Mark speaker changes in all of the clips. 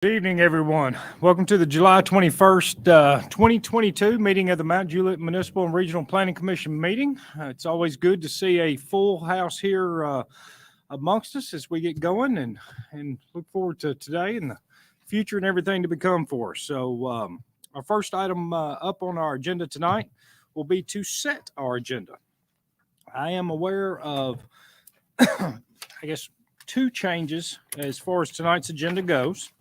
Speaker 1: Good evening, everyone. Welcome to the July 21st, 2022 meeting of the Mount Juliet Municipal and Regional Planning Commission meeting. It's always good to see a full house here amongst us as we get going and look forward to today and the future and everything to become for us. So our first item up on our agenda tonight will be to set our agenda. I am aware of, I guess, two changes as far as tonight's agenda goes.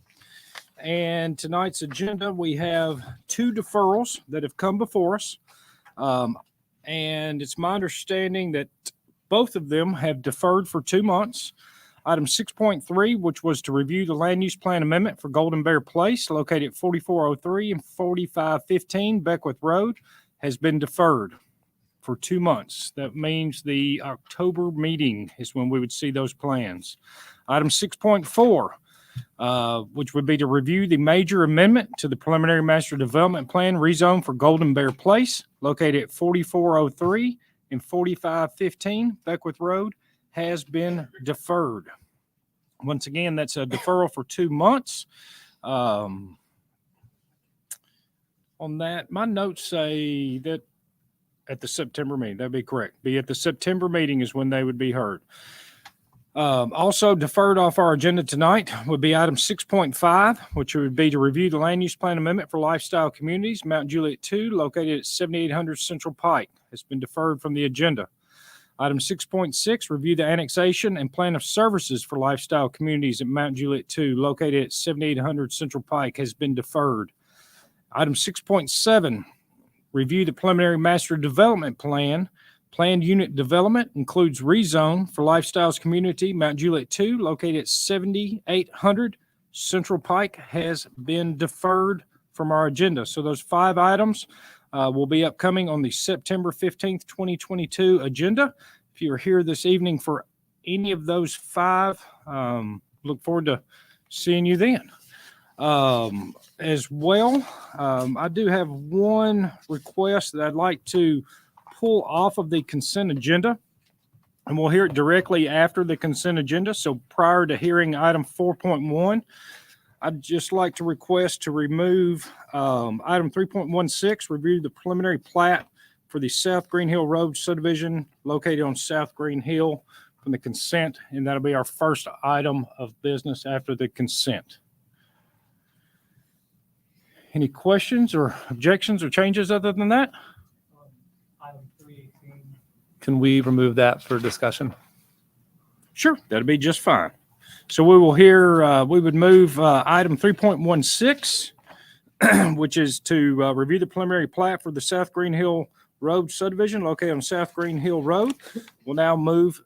Speaker 1: And tonight's agenda, we have two deferrals that have come before us. And it's my understanding that both of them have deferred for 2 months. Item 6.3, which was to review the land use plan amendment for Golden Bear Place, located at 4403 and 4515 Beckwith Road, has been deferred for 2 months. That means the October meeting is when we would see those plans. Item 6.4. Which would be to review the major amendment to the preliminary master development plan rezone for Golden Bear Place, located at 4403 and 4515 Beckwith Road, has been deferred. Once again, that's a deferral for 2 months. On that, my notes say that at the September meeting, that'd be correct. Be at the September meeting is when they would be heard. Also deferred off our agenda tonight would be item 6.5, which would be to review the land use plan amendment for lifestyle communities, Mount Juliet 2, located at 7800 Central Pike. It's been deferred from the agenda. Item 6.6, review the annexation and plan of services for lifestyle communities at Mount Juliet 2, located at 7800 Central Pike, has been deferred. Item 6.7, review the preliminary master development plan. Planned unit development includes rezone for Lifestyles Community, Mount Juliet 2, located at 7800 Central Pike, has been deferred from our agenda. So those 5 items will be upcoming on the September 15th, 2022 agenda. If you're here this evening for any of those 5, look forward to seeing you then. As well, I do have one request that I'd like to pull off of the consent agenda, and we'll hear it directly after the consent agenda. So prior to hearing item 4.1, I'd just like to request to remove item 3.16, review the preliminary plat for the South Green Hill Road subdivision located on South Green Hill from the consent, and that'll be our first item of business after the consent. Any questions or objections or changes other than that?
Speaker 2: Can we remove that for discussion?
Speaker 1: Sure, that'd be just fine. So we will hear, we would move item 3.16, which is to review the preliminary plat for the South Green Hill Road subdivision located on South Green Hill Road. We'll now move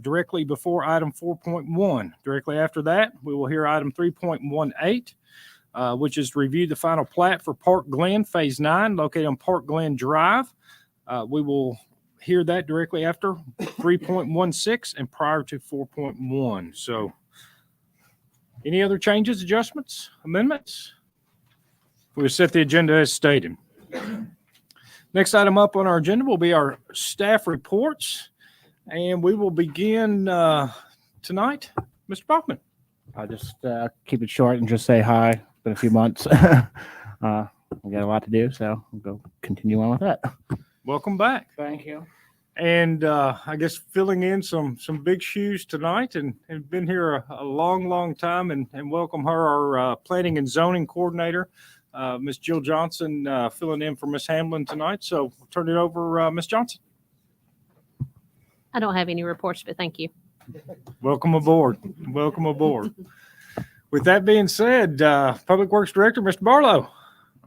Speaker 1: directly before item 4.1. Directly after that, we will hear item 3.18, which is review the final plat for Park Glen Phase 9 located on Park Glen Drive. We will hear that directly after 3.16 and prior to 4.1. So any other changes, adjustments, amendments? We'll set the agenda as stated. Next item up on our agenda will be our staff reports, and we will begin tonight. Mr. Bachman.
Speaker 3: I'll just keep it short and just say hi. It's been a few months. We got a lot to do, so we'll go continue on with that.
Speaker 1: Welcome back.
Speaker 3: Thank you.
Speaker 1: And I guess filling in some big shoes tonight, and been here a long time, and welcome her, our planning and zoning coordinator, Miss Jill Johnson, filling in for Miss Hamlin tonight. So I'll turn it over, Miss Johnson.
Speaker 4: I don't have any reports, but thank you.
Speaker 1: Welcome aboard. Welcome aboard. With that being said, Public Works Director, Mr. Barlow.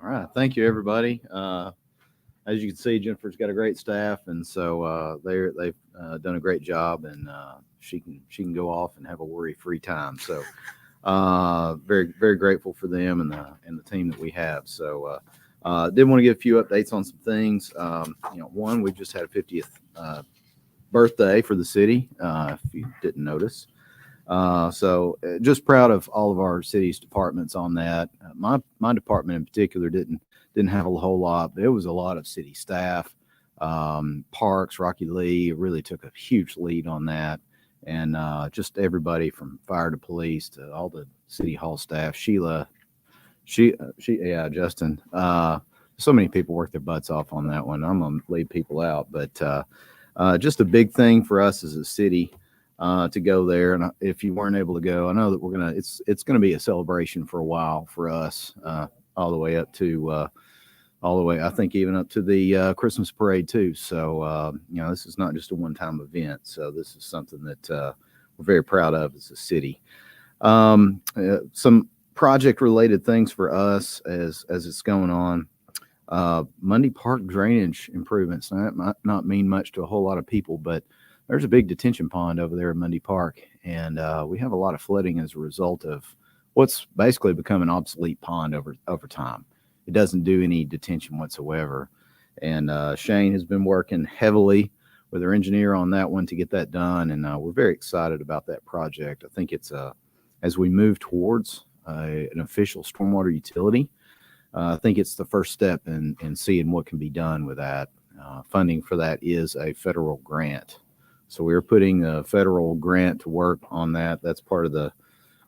Speaker 5: All right. Thank you, everybody. As you can see, Jennifer's got a great staff, and so they've done a great job, and she can go off and have a worry-free time. So very grateful for them and the team that we have. So did want to give a few updates on some things. One, we just had a 50th birthday for the city, if you didn't notice. So just proud of all of our city's departments on that. My department in particular didn't have a whole lot, but it was a lot of city staff. Parks, Rocky Lee really took a huge lead on that. and just everybody from fire to police to all the city hall staff. Sheila, yeah, Justin. So many people work their butts off on that one. I'm gonna leave people out, but just a big thing for us as a city to go there. And if you weren't able to go, I know that it's gonna be a celebration for a while for us, all the way up to I think even up to the Christmas parade too. So this is not just a one-time event. So this is something that we're very proud of as a city. Some project-related things for us as it's going on. Mundy Park drainage improvements. Now, that might not mean much to a whole lot of people, but there's a big detention pond over there at Mundy Park, and we have a lot of flooding as a result of what's basically become an obsolete pond over time. It doesn't do any detention whatsoever, and Shane has been working heavily with our engineer on that one to get that done, and we're very excited about that project. I think it's as we move towards an official stormwater utility, I think it's the first step in seeing what can be done with that. Funding for that is a federal grant. So we're putting a federal grant to work on that. That's part of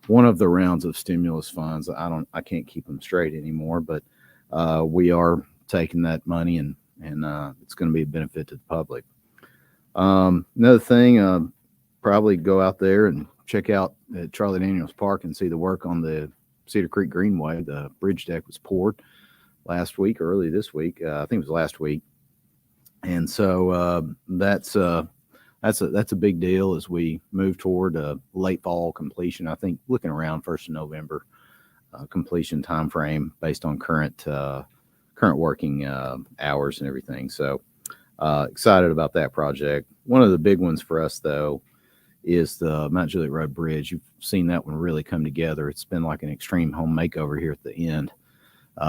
Speaker 5: one of the rounds of stimulus funds. I can't keep them straight anymore, but we are taking that money and it's going to be a benefit to the public. Another thing, probably go out there and check out at Charlie Daniels Park and see the work on the Cedar Creek Greenway. The bridge deck was poured last week, or early this week. I think it was last week. And so that's a big deal as we move toward a late fall completion. I think looking around 1st of November completion time frame based on current working hours and everything. So excited about that project. One of the big ones for us though is the Mount Juliet Road Bridge. You've seen that one really come together. It's been like an extreme home makeover here at the end,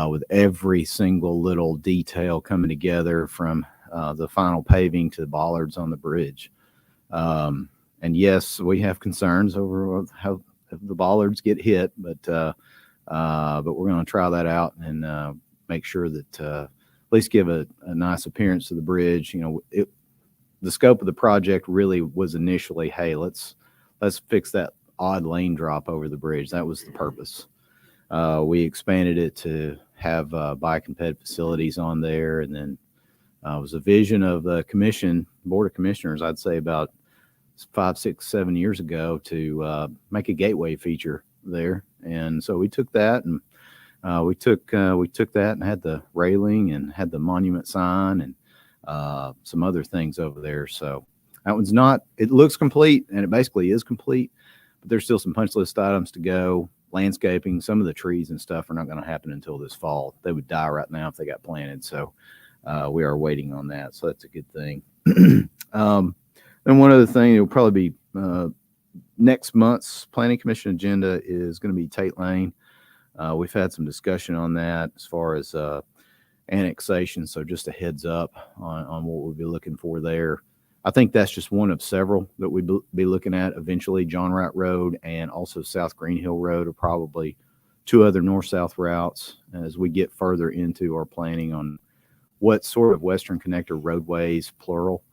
Speaker 5: with every single little detail coming together from the final paving to the bollards on the bridge. And yes, we have concerns over how the bollards get hit, but we're going to try that out and make sure that at least give a nice appearance to the bridge. The scope of the project really was initially, hey, let's fix that odd lane drop over the bridge. That was the purpose. We expanded it to have bike and ped facilities on there, and then it was a vision of the board of commissioners, I'd say about 5, 6, 7 years ago, to make a gateway feature there. And so we took that and we took that and had the railing and had the monument sign and some other things over there. So that one's it looks complete, and it basically is complete, but there's still some punch list items to go. Landscaping, some of the trees and stuff are not going to happen until this fall. They would die right now if they got planted. So we are waiting on that. So that's a good thing. Then one other thing, it'll probably be next month's planning commission agenda is going to be Tate Lane. We've had some discussion on that as far as annexation. So just a heads up on what we'll be looking for there. I think that's just one of several that we'll be looking at eventually. John Wright Road and also South Green Hill Road are probably two other north-south routes as we get further into our planning on what sort of Western Connector roadways, plural,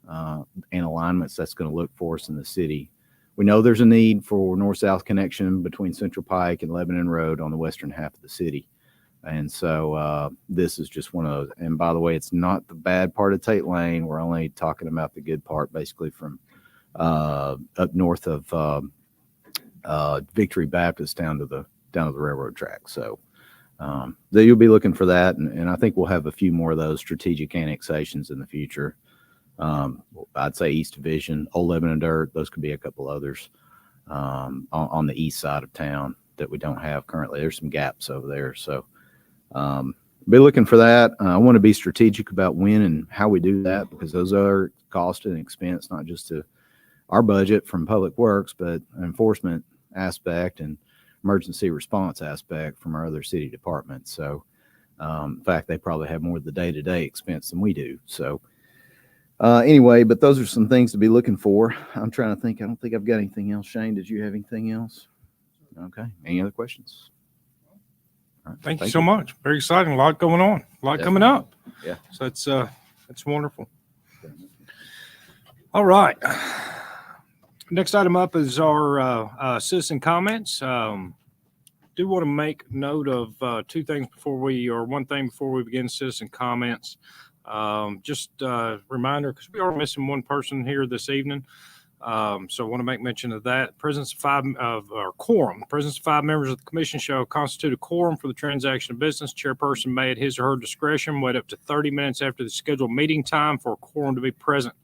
Speaker 5: and alignments that's going to look for us in the city. We know there's a need for north-south connection between Central Pike and Lebanon Road on the western half of the city. And so this is just one of those. And by the way, it's not the bad part of Tate Lane. We're only talking about the good part, basically from up north of Victory Baptist down to the railroad track. So you'll be looking for that. And I think we'll have a few more of those strategic annexations in the future. I'd say East Division, Old Lebanon Dirt, those could be a couple others on the east side of town that we don't have currently. There's some gaps over there. So be looking for that. I want to be strategic about when and how we do that, because those are cost and expense, not just to our budget from Public Works, but enforcement aspect and emergency response aspect from our other city departments. So in fact, they probably have more of the day-to-day expense than we do. So anyway, but those are some things to be looking for. I'm trying to think. I don't think I've got anything else. Shane, did you have anything else? Okay. Any other questions? All right.
Speaker 1: Thank you so much. Very exciting. A lot going on. A lot coming up.
Speaker 5: Yeah.
Speaker 1: So that's wonderful. All right. Next item up is our citizen comments. Do want to make note of one thing before we begin citizen comments. Just a reminder, because we are missing one person here this evening. So I want to make mention of that. Presence of five members of the commission shall constitute a quorum for the transaction of business. Chairperson may, at his or her discretion, wait up to 30 minutes after the scheduled meeting time for a quorum to be present.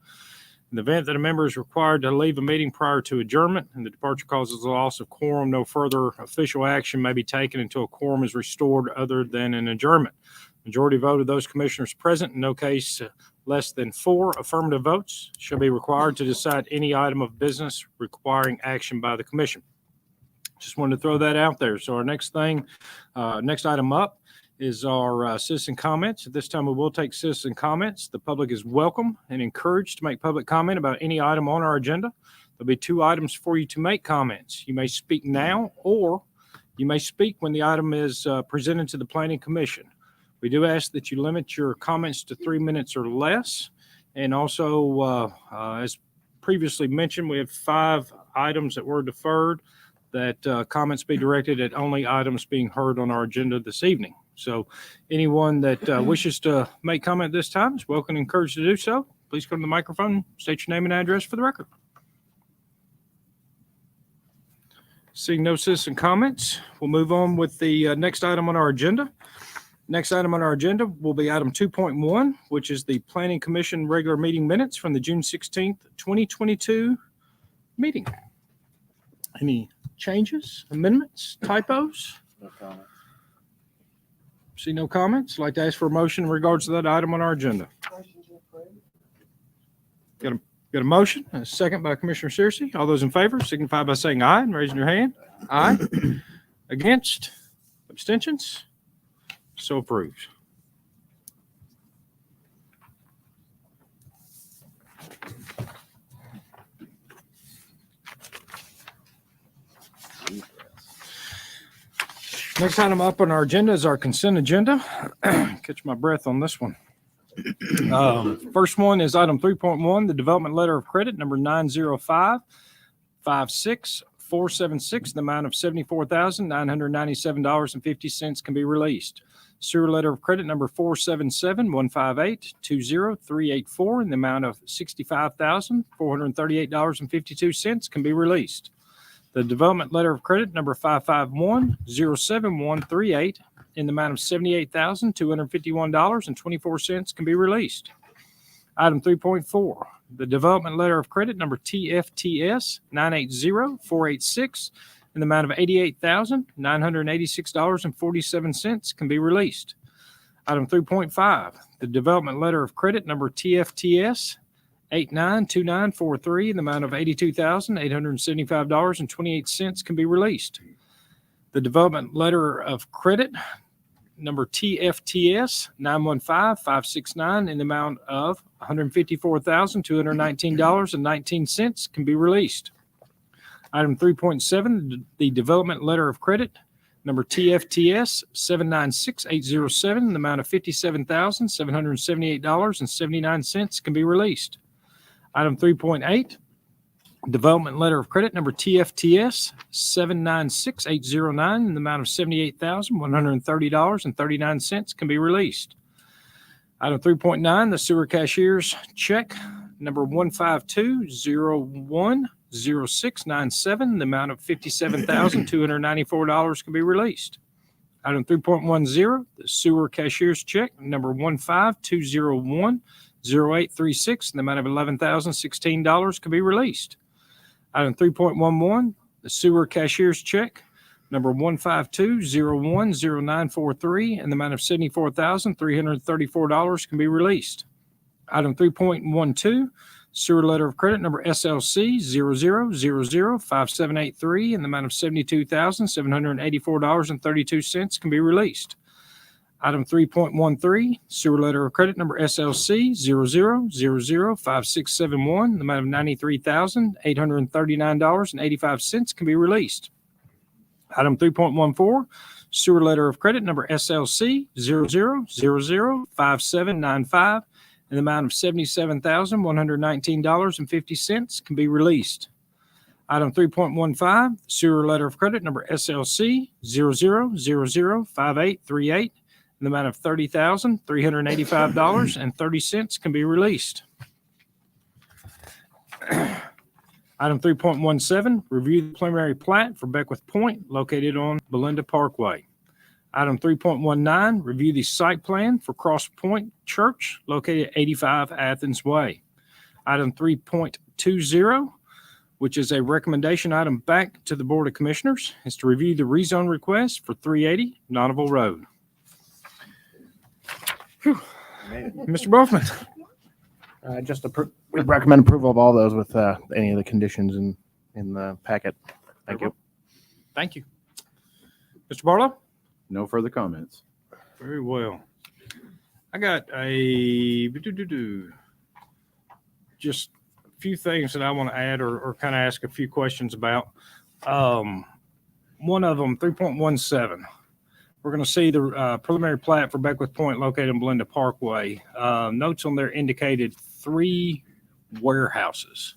Speaker 1: In the event that a member is required to leave a meeting prior to adjournment and the departure causes the loss of quorum, no further official action may be taken until a quorum is restored other than an adjournment. Majority vote of those commissioners present, in no case less than 4 affirmative votes, shall be required to decide any item of business requiring action by the commission. Just wanted to throw that out there. So our next item up is our citizen comments. At this time, we will take citizen comments. The public is welcome and encouraged to make public comment about any item on our agenda. There'll be 2 items for you to make comments. You may speak now, or you may speak when the item is presented to the Planning Commission. We do ask that you limit your comments to 3 minutes or less. And also, as previously mentioned, we have 5 items that were deferred, that comments be directed at only items being heard on our agenda this evening. So anyone that wishes to make comment this time is welcome and encouraged to do so. Please come to the microphone, state your name and address for the record. Seeing no citizen comments, we'll move on with the next item on our agenda. Next item on our agenda will be item 2.1, which is the Planning Commission regular meeting minutes from the June 16th, 2022 meeting. Any changes, amendments, typos?
Speaker 3: No comment.
Speaker 1: See no comments. I'd like to ask for a motion in regards to that item on our agenda. Got a motion, a second by Commissioner Searcy. All those in favor signify by saying aye and raising your hand. Aye. Against? Abstentions? So approved. Next item up on our agenda is our consent agenda. Catch my breath on this one. First one is item 3.1, the development letter of credit number 905-56476, the amount of $74,997.50 can be released. Sewer letter of credit number 477-158-20384 in the amount of $65,438.52 can be released. The development letter of credit number 551-07138 in the amount of $78,251.24 can be released. Item 3.4, the development letter of credit number TFTS 980486 in the amount of $88,986.47 can be released. Item 3.5, the development letter of credit number TFTS 892943 in the amount of $82,875.28 can be released. The development letter of credit number TFTS 915569 in the amount of $154,219.19 can be released. Item 3.7, the development letter of credit number TFTS 796807 in the amount of $57,778.79 can be released. Item 3.8, development letter of credit number TFTS 796809 in the amount of $78,130.39 can be released. Item 3.9, the sewer cashier's check number 152010697 in the amount of $57,294 can be released. Item 3.10, the sewer cashier's check number 152010836 in the amount of $11,016 can be released. Item 3.11, the sewer cashier's check number 152010943 in the amount of $74,334 can be released. Item 3.12, sewer letter of credit number SLC 00005783 in the amount of $72,784.32 can be released. Item 3.13, sewer letter of credit number SLC 00005671 in the amount of $93,839.85 can be released. Item 3.14, sewer letter of credit number SLC 00005795 in the amount of $77,119.50 can be released. Item 3.15, sewer letter of credit number SLC 00005838 in the amount of $30,385.30 can be released. Item 3.17, review the preliminary plat for Beckwith Point located on Belinda Parkway. Item 3.19, review the site plan for Cross Point Church located at 85 Athens Way. Item 3.20, which is a recommendation item back to the Board of Commissioners, is to review the rezone request for 380 Nottaville Road. Whew. Mr. Brofman.
Speaker 3: We recommend approval of all those with any of the conditions in the packet. Thank you.
Speaker 1: Thank you. Mr. Barlow?
Speaker 5: No further comments.
Speaker 1: Very well. I got just a few things that I want to add or kind of ask a few questions about. One of them, 3.17. We're going to see the preliminary plat for Beckwith Point located in Belinda Parkway. Notes on there indicated 3 warehouses.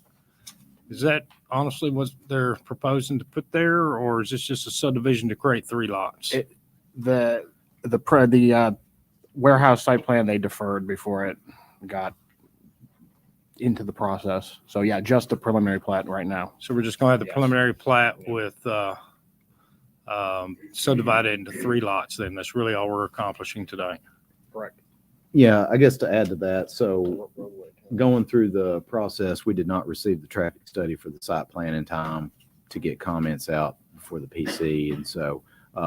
Speaker 1: Is that honestly what they're proposing to put there, or is this just a subdivision to create 3 lots?
Speaker 3: The warehouse site plan they deferred before it got into the process. So yeah, just the preliminary plat right now.
Speaker 1: So we're just going to have the
Speaker 3: Yes.
Speaker 1: preliminary plat with subdivided into 3 lots then. That's really all we're accomplishing today.
Speaker 3: Correct.
Speaker 5: Yeah, I guess to add to that, so going through the process, we did not receive the traffic study for the site plan in time to get comments out before the PC. And so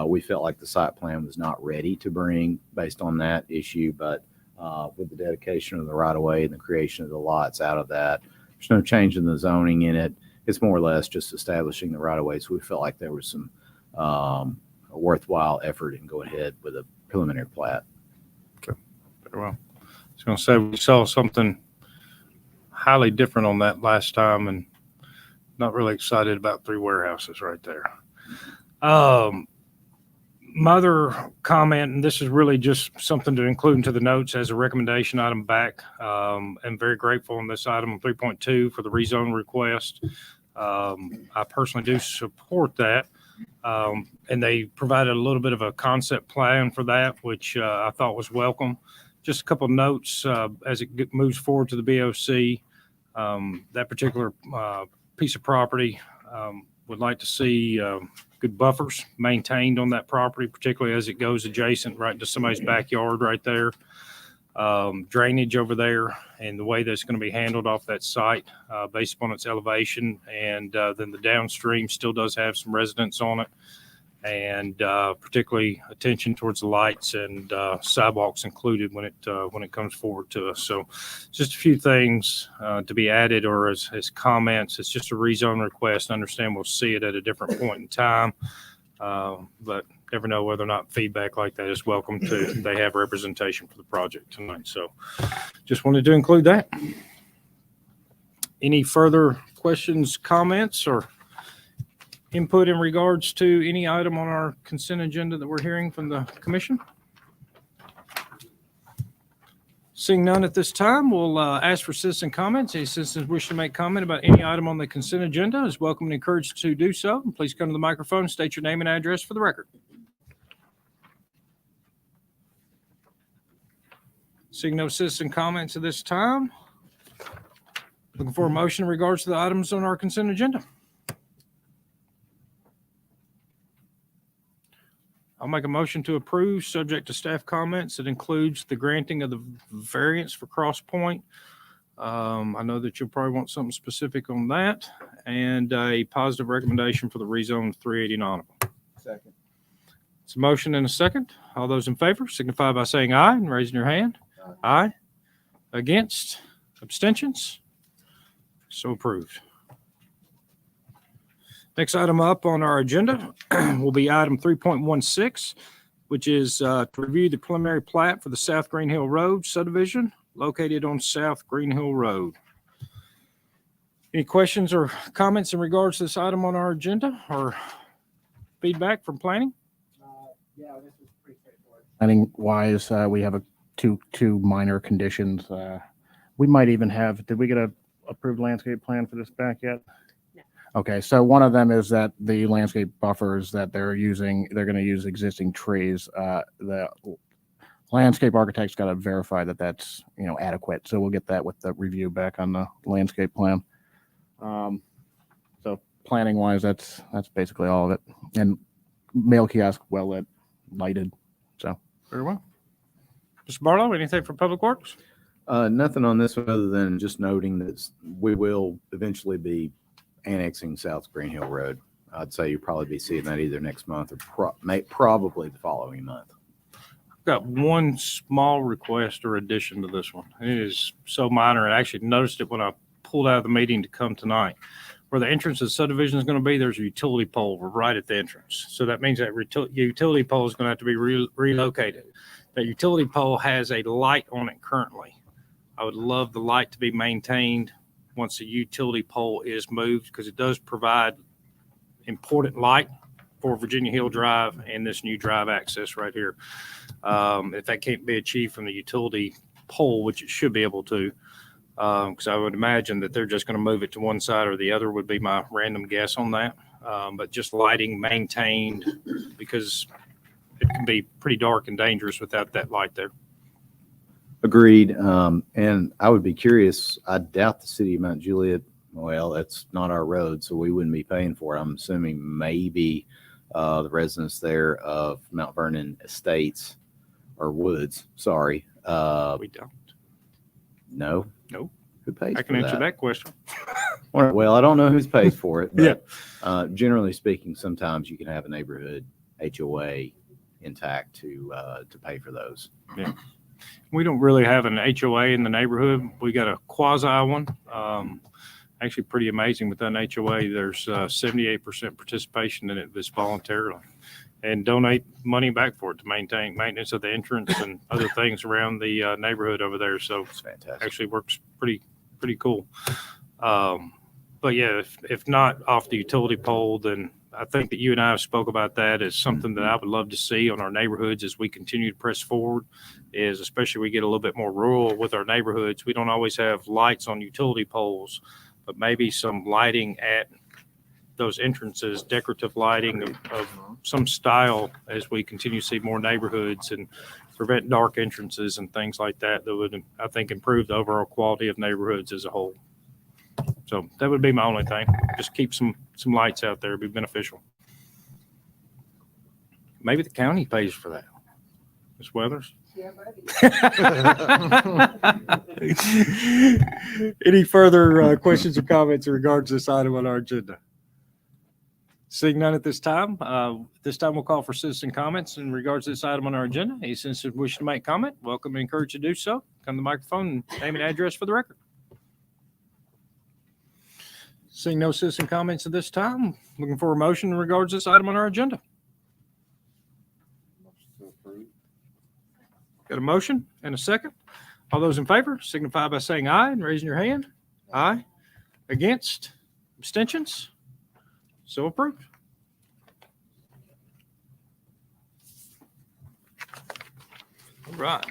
Speaker 5: we felt like the site plan was not ready to bring based on that issue, but with the dedication of the right of way and the creation of the lots out of that, there's no change in the zoning in it. It's more or less just establishing the right of way. So we felt like there was some a worthwhile effort in going ahead with a preliminary plat.
Speaker 1: Very well. I was going to say we saw something highly different on that last time and not really excited about 3 warehouses right there. My other comment, and this is really just something to include into the notes as a recommendation item back. I'm very grateful on this item 3.2 for the rezone request. I personally do support that. And they provided a little bit of a concept plan for that, which I thought was welcome. Just a couple of notes as it moves forward to the BOC. That particular piece of property would like to see good buffers maintained on that property, particularly as it goes adjacent right to somebody's backyard right there. Drainage over there and the way that's going to be handled off that site based upon its elevation. And then the downstream still does have some residents on it. And particularly attention towards the lights and sidewalks included when it comes forward to us. So just a few things to be added or as comments. It's just a rezone request. I understand we'll see it at a different point in time, but never know whether or not feedback like that is welcome to. They have representation for the project tonight. So just wanted to include that. Any further questions, comments, or input in regards to any item on our consent agenda that we're hearing from the commission? Seeing none at this time, we'll ask for citizen comments. Any citizens wish to make comment about any item on the consent agenda is welcome and encouraged to do so. Please come to the microphone, state your name and address for the record. Seeing no citizen comments at this time, looking for a motion in regards to the items on our consent agenda. I'll make a motion to approve, subject to staff comments. It includes the granting of the variance for Cross Point. I know that you'll probably want something specific on that, and a positive recommendation for the rezone of 380 Nottaville.
Speaker 5: Second.
Speaker 1: It's a motion and a second. All those in favor signify by saying aye and raising your hand. Aye. Against? Abstentions? So approved. Next item up on our agenda will be item 3.16, which is to review the preliminary plat for the South Green Hill Road subdivision located on South Green Hill Road. Any questions or comments in regards to this item on our agenda or feedback from planning?
Speaker 3: Yeah, this is pretty straightforward. Planning wise, we have two minor conditions. We might even have, did we get a approved landscape plan for this back yet? Okay, so one of them is that the landscape buffers that they're going to use existing trees. The landscape architect's got to verify that that's, adequate. So we'll get that with the review back on the landscape plan. So planning wise, that's basically all of it. And mail kiosk, well lit, lighted. So
Speaker 1: Very well. Mr. Barlow, anything for Public Works?
Speaker 5: Nothing on this one other than just noting that we will eventually be annexing South Green Hill Road. I'd say you'll probably be seeing that either next month or probably the following month.
Speaker 1: I've got one small request or addition to this one. It is so minor. I actually noticed it when I pulled out of the meeting to come tonight. Where the entrance of the subdivision is going to be, there's a utility pole right at the entrance. So that means that utility pole is going to have to be relocated. That utility pole has a light on it currently. I would love the light to be maintained once the utility pole is moved, because it does provide important light for Virginia Hill Drive and this new drive access right here. If that can't be achieved from the utility pole, which it should be able to, because I would imagine that they're just going to move it to one side or the other would be my random guess on that. But just lighting maintained, because it can be pretty dark and dangerous without that light there.
Speaker 5: Agreed. And I would be curious. I doubt the city of Mount Juliet. Well, that's not our road, so we wouldn't be paying for it. I'm assuming maybe the residents there of Mount Vernon Estates or Woods. Sorry.
Speaker 1: We don't.
Speaker 5: No.
Speaker 1: Nope.
Speaker 5: Who pays?
Speaker 1: I can answer that question.
Speaker 5: Well, I don't know who's pays for it, but generally speaking, sometimes you can have a neighborhood HOA intact to pay for those.
Speaker 1: Yeah. We don't really have an HOA in the neighborhood. We got a quasi one. Actually pretty amazing with an HOA. There's 78% participation in it that's voluntarily, and donate money back for it to maintain maintenance of the entrance and other things around the neighborhood over there. So
Speaker 5: It's fantastic.
Speaker 1: actually works pretty cool. But yeah, if not off the utility pole, then I think that you and I have spoke about that as something that I would love to see on our neighborhoods as we continue to press forward, is especially we get a little bit more rural with our neighborhoods. We don't always have lights on utility poles, but maybe some lighting at those entrances, decorative lighting of some style as we continue to see more neighborhoods and prevent dark entrances and things like that, that would, I think, improve the overall quality of neighborhoods as a whole. So that would be my only thing. Just keep some lights out there. It'd be beneficial. Maybe the county pays for that. Ms. Weathers? Any further questions or comments in regards to this item on our agenda? Seeing none at this time, we'll call for citizen comments in regards to this item on our agenda. Any citizen wishing to make comment, welcome and encouraged to do so. Come to the microphone and name and address for the record. Seeing no citizen comments at this time, looking for a motion in regards to this item on our agenda. Got a motion and a second. All those in favor signify by saying aye and raising your hand. Aye. Against? Abstentions? So approved. All right.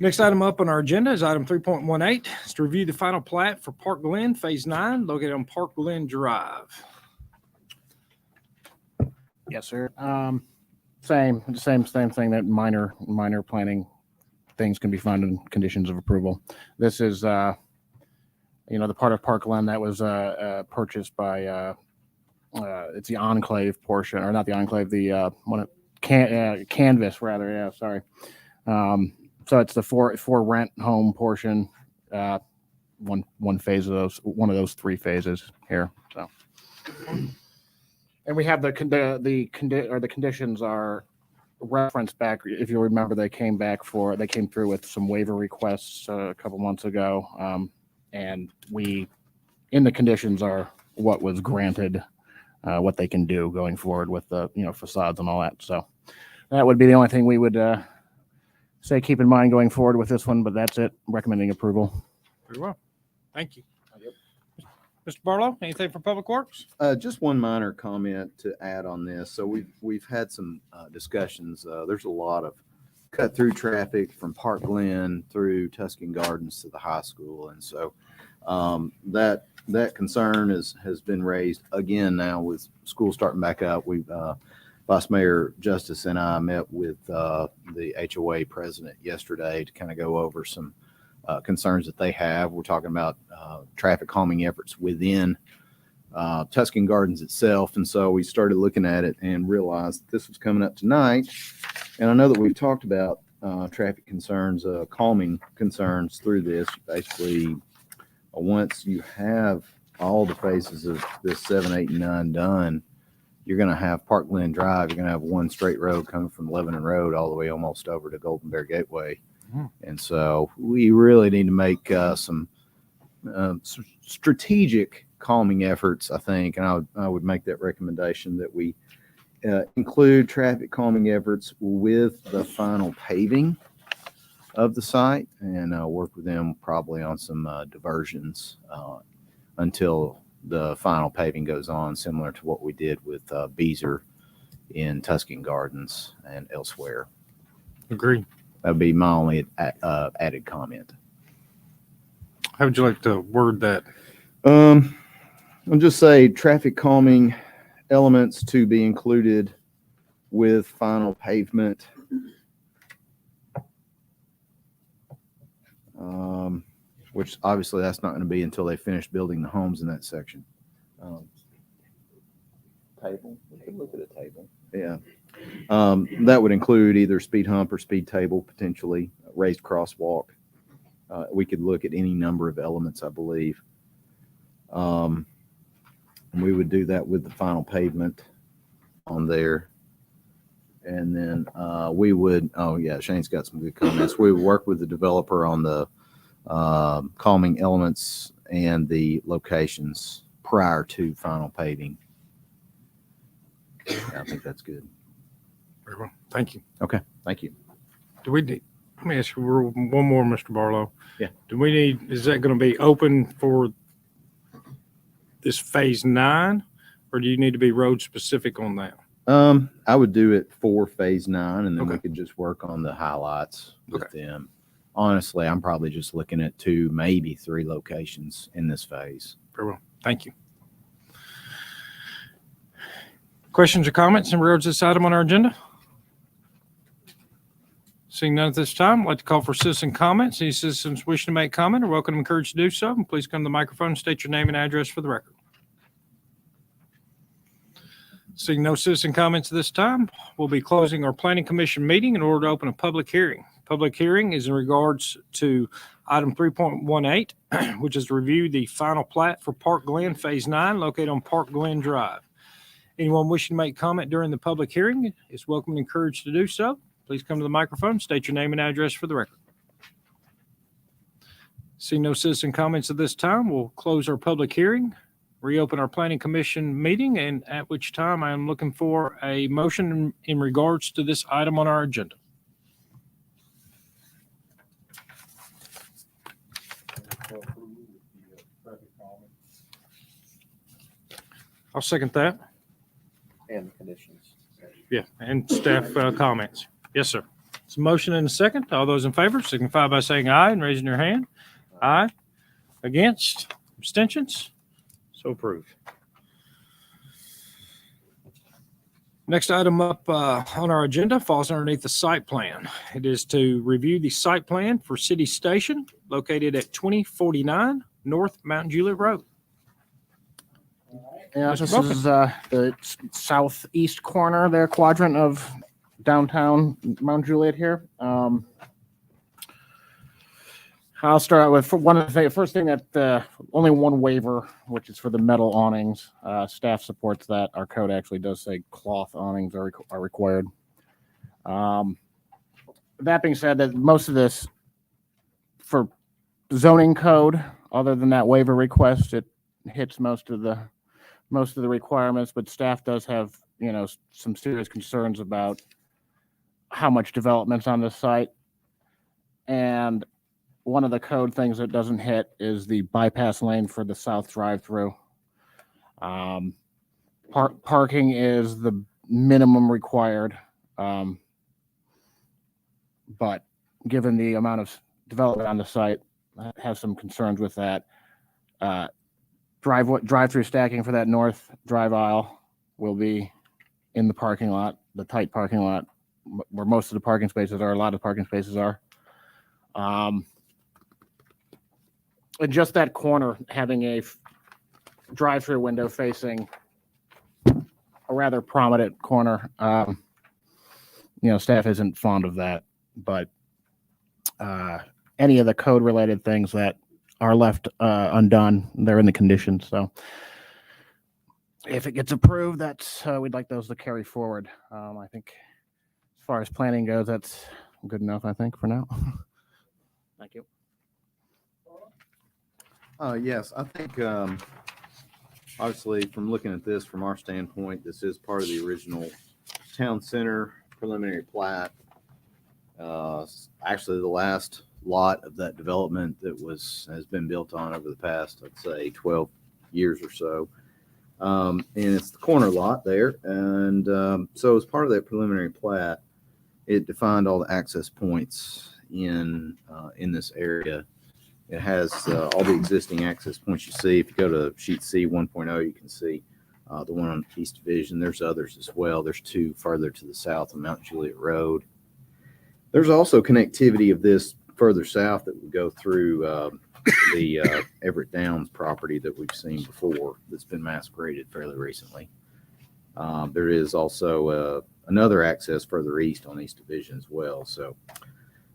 Speaker 1: Next item up on our agenda is item 3.18. It's to review the final plat for Park Glen Phase 9 located on Park Glen Drive.
Speaker 3: yes, sir. Same thing, that minor planning things can be found in conditions of approval. This is, the part of Park Glen that was purchased by, it's the enclave portion, or not the enclave, the canvas rather. Yeah, sorry. So it's the for rent home portion, one phase of those, one of those three phases here. So, and we have the conditions are referenced back. If you remember, they came through with some waiver requests a couple months ago, and in the conditions are what was granted, what they can do going forward with the facades and all that. So that would be the only thing we would say keep in mind going forward with this one, but that's it. Recommending approval.
Speaker 1: Very well. Thank you. Mr. Barlow, anything for Public Works?
Speaker 5: Just one minor comment to add on this. So we've had some discussions. There's a lot of cut through traffic from Park Glen through Tuscan Gardens to the high school, and so that that concern has been raised again now with school starting back up. We've Vice Mayor Justice and I met with the HOA president yesterday to kind of go over some concerns that they have. We're talking about traffic calming efforts within Tuscan Gardens itself. And so we started looking at it and realized that this was coming up tonight. And I know that we've talked about traffic concerns, calming concerns through this. Basically, once you have all the phases of this 7, 8, and 9 done, you're going to have Park Glen Drive. You're going to have one straight road coming from Lebanon Road all the way almost over to Golden Bear Gateway. And so we really need to make some strategic calming efforts, I think. And I would make that recommendation that we include traffic calming efforts with the final paving of the site and work with them probably on some diversions until the final paving goes on, similar to what we did with Beezer in Tuscan Gardens and elsewhere.
Speaker 1: Agreed.
Speaker 5: That would be my only added comment.
Speaker 1: How would you like to word that?
Speaker 5: I'll just say traffic calming elements to be included with final pavement. Which obviously that's not going to be until they finish building the homes in that section. Table. We could look at a table. Yeah. That would include either speed hump or speed table, potentially raised crosswalk. We could look at any number of elements, I believe. And we would do that with the final pavement on there. And then we would, Shane's got some good comments. We would work with the developer on the calming elements and the locations prior to final paving. I think that's good.
Speaker 1: Very well. Thank you.
Speaker 5: Okay. Thank you.
Speaker 1: Do we need, let me ask you one more, Mr. Barlow.
Speaker 5: Yeah.
Speaker 1: Do we need, is that going to be open for this phase 9, or do you need to be road specific on that?
Speaker 5: I would do it for phase 9, and then we
Speaker 1: Okay.
Speaker 5: could just work on the highlights with
Speaker 1: Okay.
Speaker 5: them. Honestly, I'm probably just looking at 2, maybe 3 locations in this phase.
Speaker 1: Very well. Thank you. Questions or comments in regards to this item on our agenda? Seeing none at this time, I'd like to call for citizen comments. Any citizens wishing to make comment are welcome and encouraged to do so. And please come to the microphone and state your name and address for the record. Seeing no citizen comments at this time, we'll be closing our planning commission meeting in order to open a public hearing. Public hearing is in regards to item 3.18, which is to review the final plat for Park Glen Phase 9 located on Park Glen Drive. Anyone wishing to make comment during the public hearing is welcome and encouraged to do so. Please come to the microphone, state your name and address for the record. Seeing no citizen comments at this time, we'll close our public hearing, reopen our planning commission meeting, and at which time I am looking for a motion in regards to this item on our agenda. I'll second that.
Speaker 6: And the conditions.
Speaker 1: Yeah, and staff comments. Yes, sir. It's a motion and a second. All those in favor signify by saying aye and raising your hand. Aye. Against? Abstentions? So approved. Next item up on our agenda falls underneath the site plan. It is to review the site plan for City Station located at 2049 North Mount Juliet Road.
Speaker 3: Yeah,
Speaker 1: Mr.
Speaker 3: this
Speaker 1: Bucket.
Speaker 3: is the southeast corner there, quadrant of downtown Mount Juliet here. I'll start out with first thing that only one waiver, which is for the metal awnings. Staff supports that. Our code actually does say cloth awnings are required. That being said, that most of this for zoning code, other than that waiver request, it hits most of the requirements, but staff does have, some serious concerns about how much development's on the site. And one of the code things that doesn't hit is the bypass lane for the south drive-through. Parking is the minimum required. But given the amount of development on the site, I have some concerns with that. drive-through stacking for that north drive aisle will be in the parking lot, the tight parking lot where most of the parking spaces are, a lot of parking spaces are. And just that corner having a drive-through window facing a rather prominent corner. Staff isn't fond of that, but any of the code related things that are left undone, they're in the conditions. So if it gets approved, that's we'd like those to carry forward. I think as far as planning goes, that's good enough, I think, for now. Thank you.
Speaker 5: Yes, I think obviously from looking at this from our standpoint, this is part of the original town center preliminary plat. Actually, the last lot of that development that has been built on over the past, I'd say, 12 years or so. And it's the corner lot there. And so as part of that preliminary plat, it defined all the access points in this area. It has all the existing access points you see. If you go to sheet C 1.0, you can see the one on East Division. There's others as well. There's two further to the south on Mount Juliet Road. There's also connectivity of this further south that would go through the Everett Downs property that we've seen before that's been mass graded fairly recently. There is also another access further east on East Division as well. So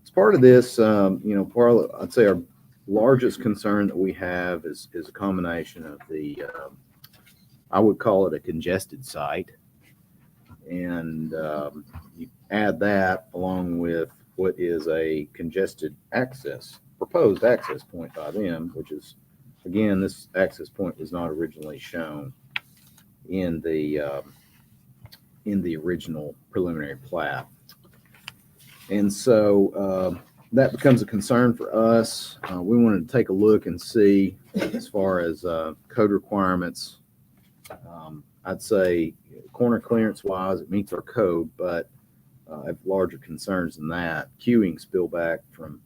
Speaker 5: as part of this, I'd say our largest concern that we have is a combination of the, I would call it a congested site. And you add that along with what is a congested proposed access point by them, which is, again, this access point was not originally shown in the original preliminary plat. And so that becomes a concern for us. We wanted to take a look and see, as far as code requirements, I'd say corner clearance wise, it meets our code, but I have larger concerns than that. Queuing spillback from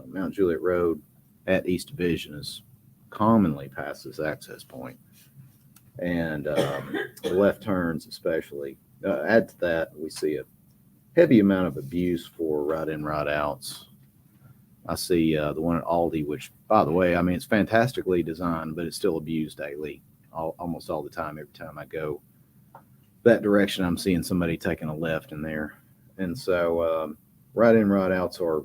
Speaker 5: Mount Juliet Road at East Division is commonly past this access point. And the left turns especially. Add to that, we see a heavy amount of abuse for right in, right outs. I see the one at Aldi, which, by the way, I mean, it's fantastically designed, but it's still abused daily, almost all the time. Every time I go that direction, I'm seeing somebody taking a left in there. And so right in, right outs are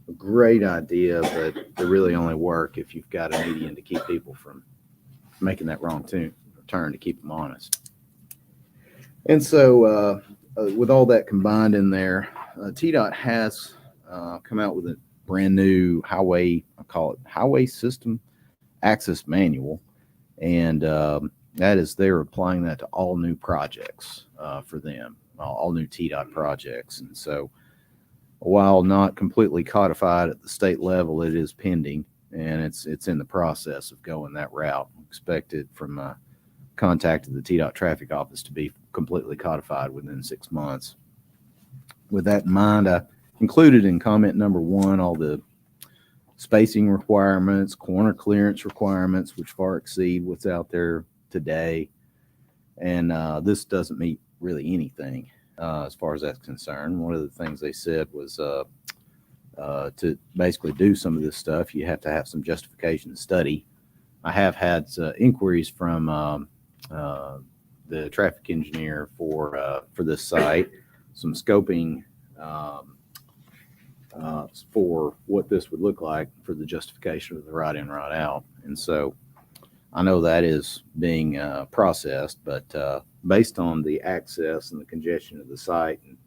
Speaker 5: a great idea, but they really only work if you've got a median to keep people from making that wrong turn to keep them honest. And so with all that combined in there, TDOT has come out with a brand new highway, I call it highway system access manual. And that is, they're applying that to all new projects for them, all new TDOT projects. And so while not completely codified at the state level, it is pending, and it's in the process of going that route. Expected from contact of the TDOT traffic office to be completely codified within 6 months. With that in mind, I included in comment number 1 all the spacing requirements, corner clearance requirements, which far exceed what's out there today. And this doesn't meet really anything as far as that's concerned. One of the things they said was to basically do some of this stuff, you have to have some justification to study. I have had inquiries from the traffic engineer for this site, some scoping for what this would look like for the justification of the right in, right out. And so I know that is being processed, but based on the access and the congestion of the site and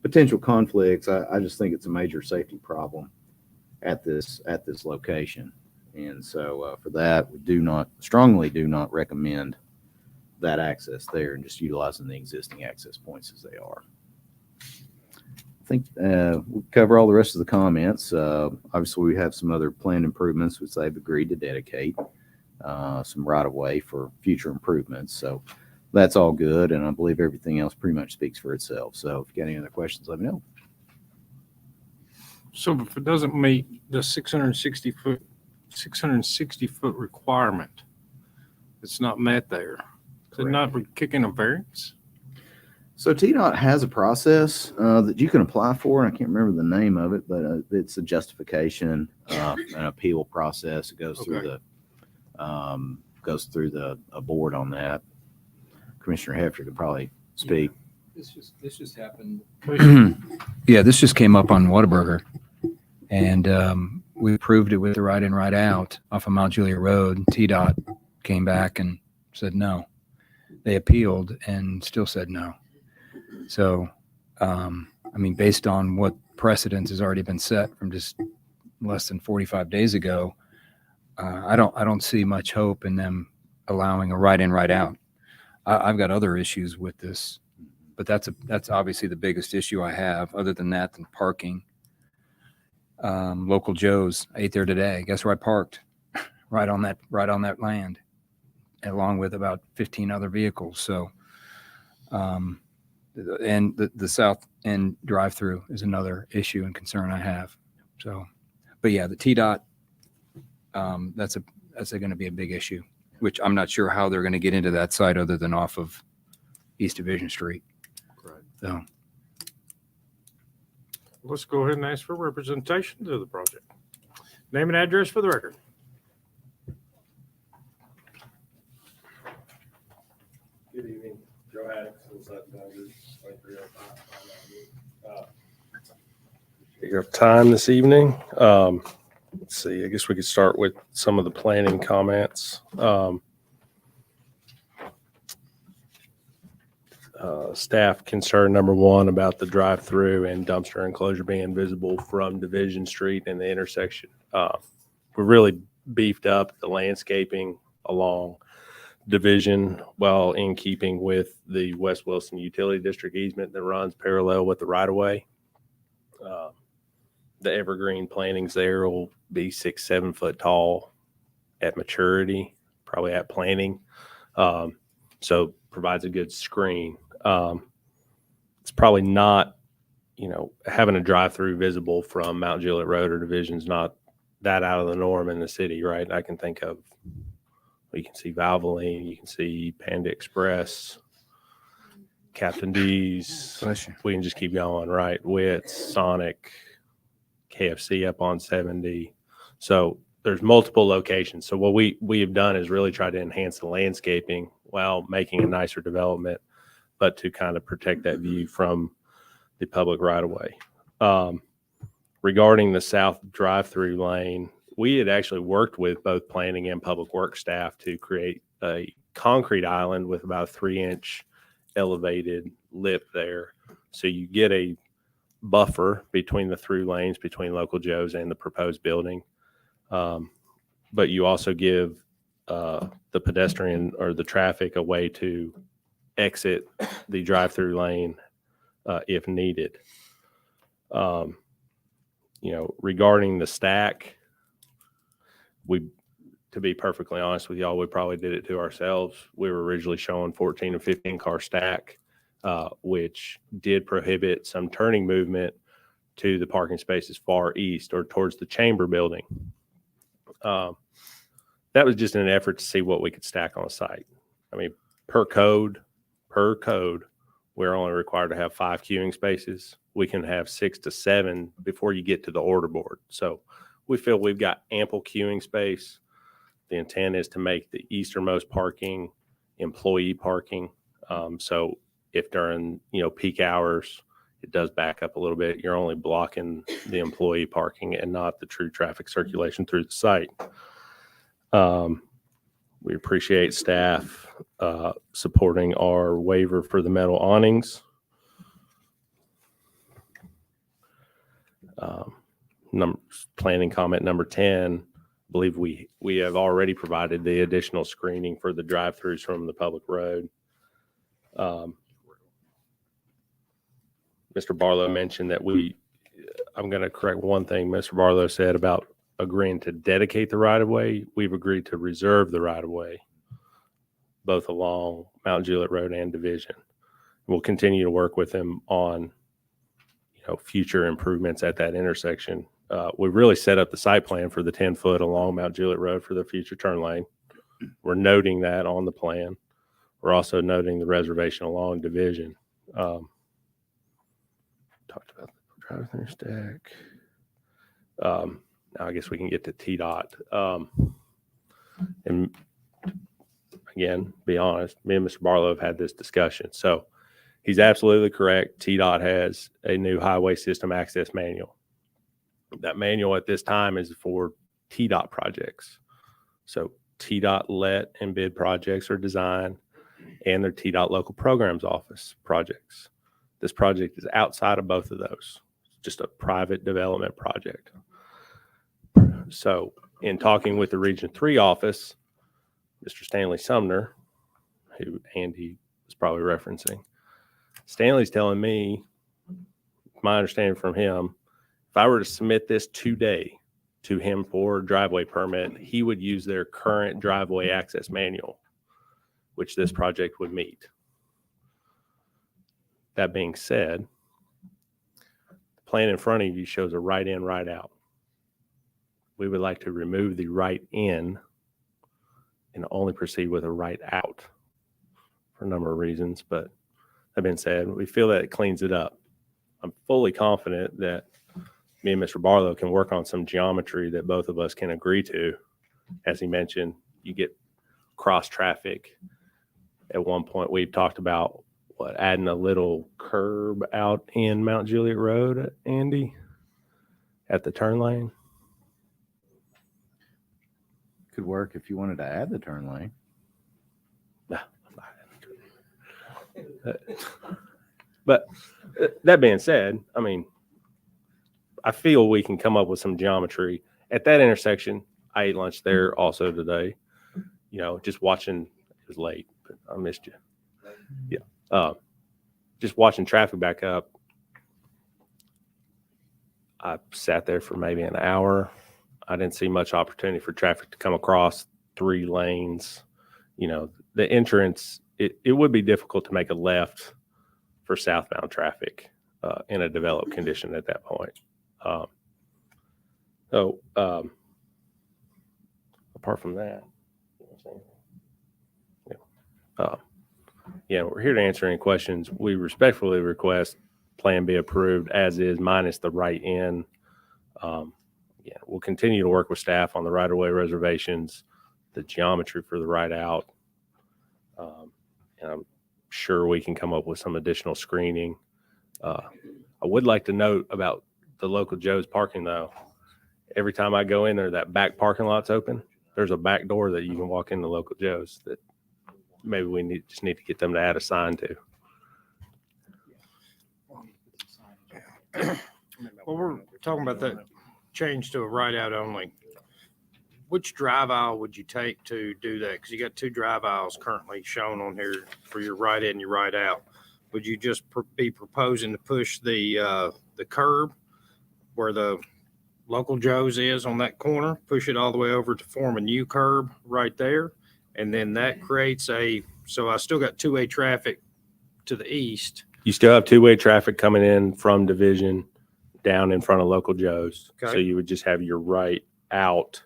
Speaker 5: potential conflicts, I just think it's a major safety problem at this location. And so for that, we strongly do not recommend that access there and just utilizing the existing access points as they are. I think we'll cover all the rest of the comments. Obviously, we have some other planned improvements which they've agreed to dedicate some right-of-way for future improvements. So that's all good, and I believe everything else pretty much speaks for itself. So if you got any other questions, let me know.
Speaker 1: So if it doesn't meet the 660 foot requirement, it's not met there. Is it not kicking a variance?
Speaker 5: So TDOT has a process that you can apply for, and I can't remember the name of it, but it's a justification, an appeal process. It goes through a board on that. Commissioner Hefter could probably speak.
Speaker 7: This just happened. Yeah, this just came up on Whataburger, and we approved it with the right in, right out off of Mount Juliet Road. TDOT came back and said no. They appealed and still said no. So, I mean, based on what precedence has already been set from just less than 45 days ago, I don't see much hope in them allowing a right in, right out. I've got other issues with this, but that's obviously the biggest issue I have. Other than that, than parking. Local Joe's, I ate there today. Guess where I parked? Right on that land, along with about 15 other vehicles. So, and the south end drive-through is another issue and concern I have. So, but yeah, the TDOT, that's going to be a big issue, which I'm not sure how they're going to get into that site other than off of East Division Street.
Speaker 1: Right.
Speaker 7: So,
Speaker 1: Let's go ahead and ask for representation to the project. Name and address for the record.
Speaker 8: Good evening, Joe Haddix, Hillside Founders, 2305. You have time this evening. Let's see, I guess we could start with some of the planning comments. Staff concern number one about the drive-through and dumpster enclosure being visible from Division Street and the intersection. We really beefed up the landscaping along Division while in keeping with the West Wilson Utility District easement that runs parallel with the right-of-way. The evergreen plantings there will be 6-7 foot tall at maturity, probably at planting. So provides a good screen. It's probably not, having a drive-through visible from Mount Juliet Road or Division's not that out of the norm in the city, right? I can think of, you can see Valvoline, you can see Panda Express, Captain D's.
Speaker 7: bless you.
Speaker 8: We can just keep going, right? Wits, Sonic, KFC up on 70. So there's multiple locations. So what we have done is really try to enhance the landscaping while making a nicer development, but to kind of protect that view from the public right of way. Regarding the south drive-through lane, we had actually worked with both planning and public works staff to create a concrete island with about a 3-inch elevated lip there. So you get a buffer between the through lanes between Local Joe's and the proposed building. But you also give the pedestrian or the traffic a way to exit the drive-through lane if needed. Regarding the stack, to be perfectly honest with y'all, we probably did it to ourselves. We were originally showing 14 and 15 car stack, which did prohibit some turning movement to the parking spaces far east or towards the chamber building. That was just an effort to see what we could stack on a site. I mean, per code, we're only required to have 5 queuing spaces. We can have 6 to 7 before you get to the order board. So we feel we've got ample queuing space. The intent is to make the easternmost parking employee parking. So if during, peak hours, it does back up a little bit, you're only blocking the employee parking and not the true traffic circulation through the site. We appreciate staff supporting our waiver for the metal awnings. Planning comment number 10, I believe we have already provided the additional screening for the drive-throughs from the public road. Mr. Barlow mentioned that I'm going to correct one thing Mr. Barlow said about agreeing to dedicate the right-of-way. We've agreed to reserve the right-of-way, both along Mount Juliet Road and Division. We'll continue to work with them on, future improvements at that intersection. We really set up the site plan for the 10 foot along Mount Juliet Road for the future turn lane. we're noting that on the plan. We're also noting the reservation along division. Talked about the drive-through stack. Now I guess we can get to T-Dot. And again, be honest, me and Mr. Barlow have had this discussion. So he's absolutely correct. T-Dot has a new highway system access manual. That manual at this time is for T-Dot projects. So T-Dot let and bid projects are designed, and their T-Dot local programs office projects. This project is outside of both of those. It's just a private development project. So in talking with the Region 3 office, Mr. Stanley Sumner, who Andy was probably referencing, Stanley's telling me, my understanding from him, if I were to submit this today to him for a driveway permit, he would use their current driveway access manual, which this project would meet. That being said, the plan in front of you shows a right in, right out. We would like to remove the right in and only proceed with a right out for a number of reasons. But that being said, we feel that it cleans it up. I'm fully confident that me and Mr. Barlow can work on some geometry that both of us can agree to. As he mentioned, you get cross traffic. At one point, we've talked about adding a little curb out in Mount Juliet Road, Andy, at the turn lane.
Speaker 5: Could work if you wanted to add the turn lane.
Speaker 8: No, I'm not. But that being said, I mean, I feel we can come up with some geometry at that intersection. I ate lunch there also today. You know, just watching. It was late, but I missed you. Yeah, just watching traffic back up. I sat there for maybe an hour. I didn't see much opportunity for traffic to come across 3 lanes. You know, the entrance, it would be difficult to make a left for southbound traffic in a developed condition at that point. Apart from that, we're here to answer any questions. We respectfully request Plan B approved as is, minus the right in. We'll continue to work with staff on the right-of-way reservations, the geometry for the right out. And I'm sure we can come up with some additional screening. I would like to note about the local Joe's parking, though. Every time I go in there, that back parking lot's open. There's a back door that you can walk into local Joe's that maybe we just need to get them to add a sign to.
Speaker 1: Well, we're talking about that change to a right out only. Which drive aisle would you take to do that? Because you got 2 drive aisles currently shown on here for your right in, your right out. Would you just be proposing to push the curb where the local Joe's is on that corner, push it all the way over to form a new curb right there? And then that creates so I still got 2-way traffic to the east.
Speaker 8: You still have 2-way traffic coming in from Division down in front of local Joe's.
Speaker 1: Okay.
Speaker 8: So you would just have your right out.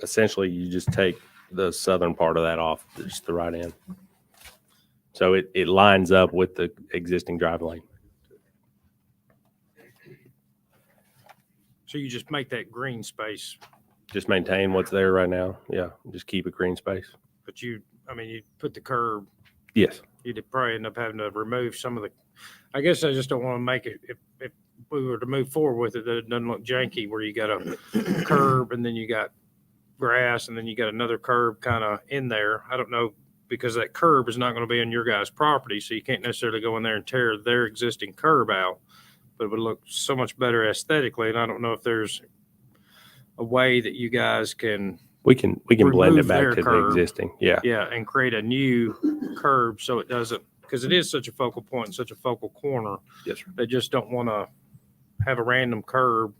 Speaker 8: Essentially, you just take the southern part of that off, just the right end. So it lines up with the existing drive lane.
Speaker 1: So you just make that green space,
Speaker 8: Just maintain what's there right now. Yeah, just keep it green space.
Speaker 1: but you put the curb,
Speaker 8: Yes.
Speaker 1: you'd probably end up having to remove some of the, I guess I just don't want to make it, if we were to move forward with it, that it doesn't look janky where you got a curb and then you got grass and then you got another curb kind of in there. I don't know, because that curb is not going to be on your guys' property, so you can't necessarily go in there and tear their existing curb out, but it would look so much better aesthetically. And I don't know if there's a way that you guys can,
Speaker 8: We can blend
Speaker 1: Remove
Speaker 8: it back
Speaker 1: their
Speaker 8: to the
Speaker 1: curb.
Speaker 8: existing. Yeah.
Speaker 1: and create a new curb so it doesn't, because it is such a focal point, and such a focal corner.
Speaker 8: Yes, sir.
Speaker 1: They just don't want to have a random curb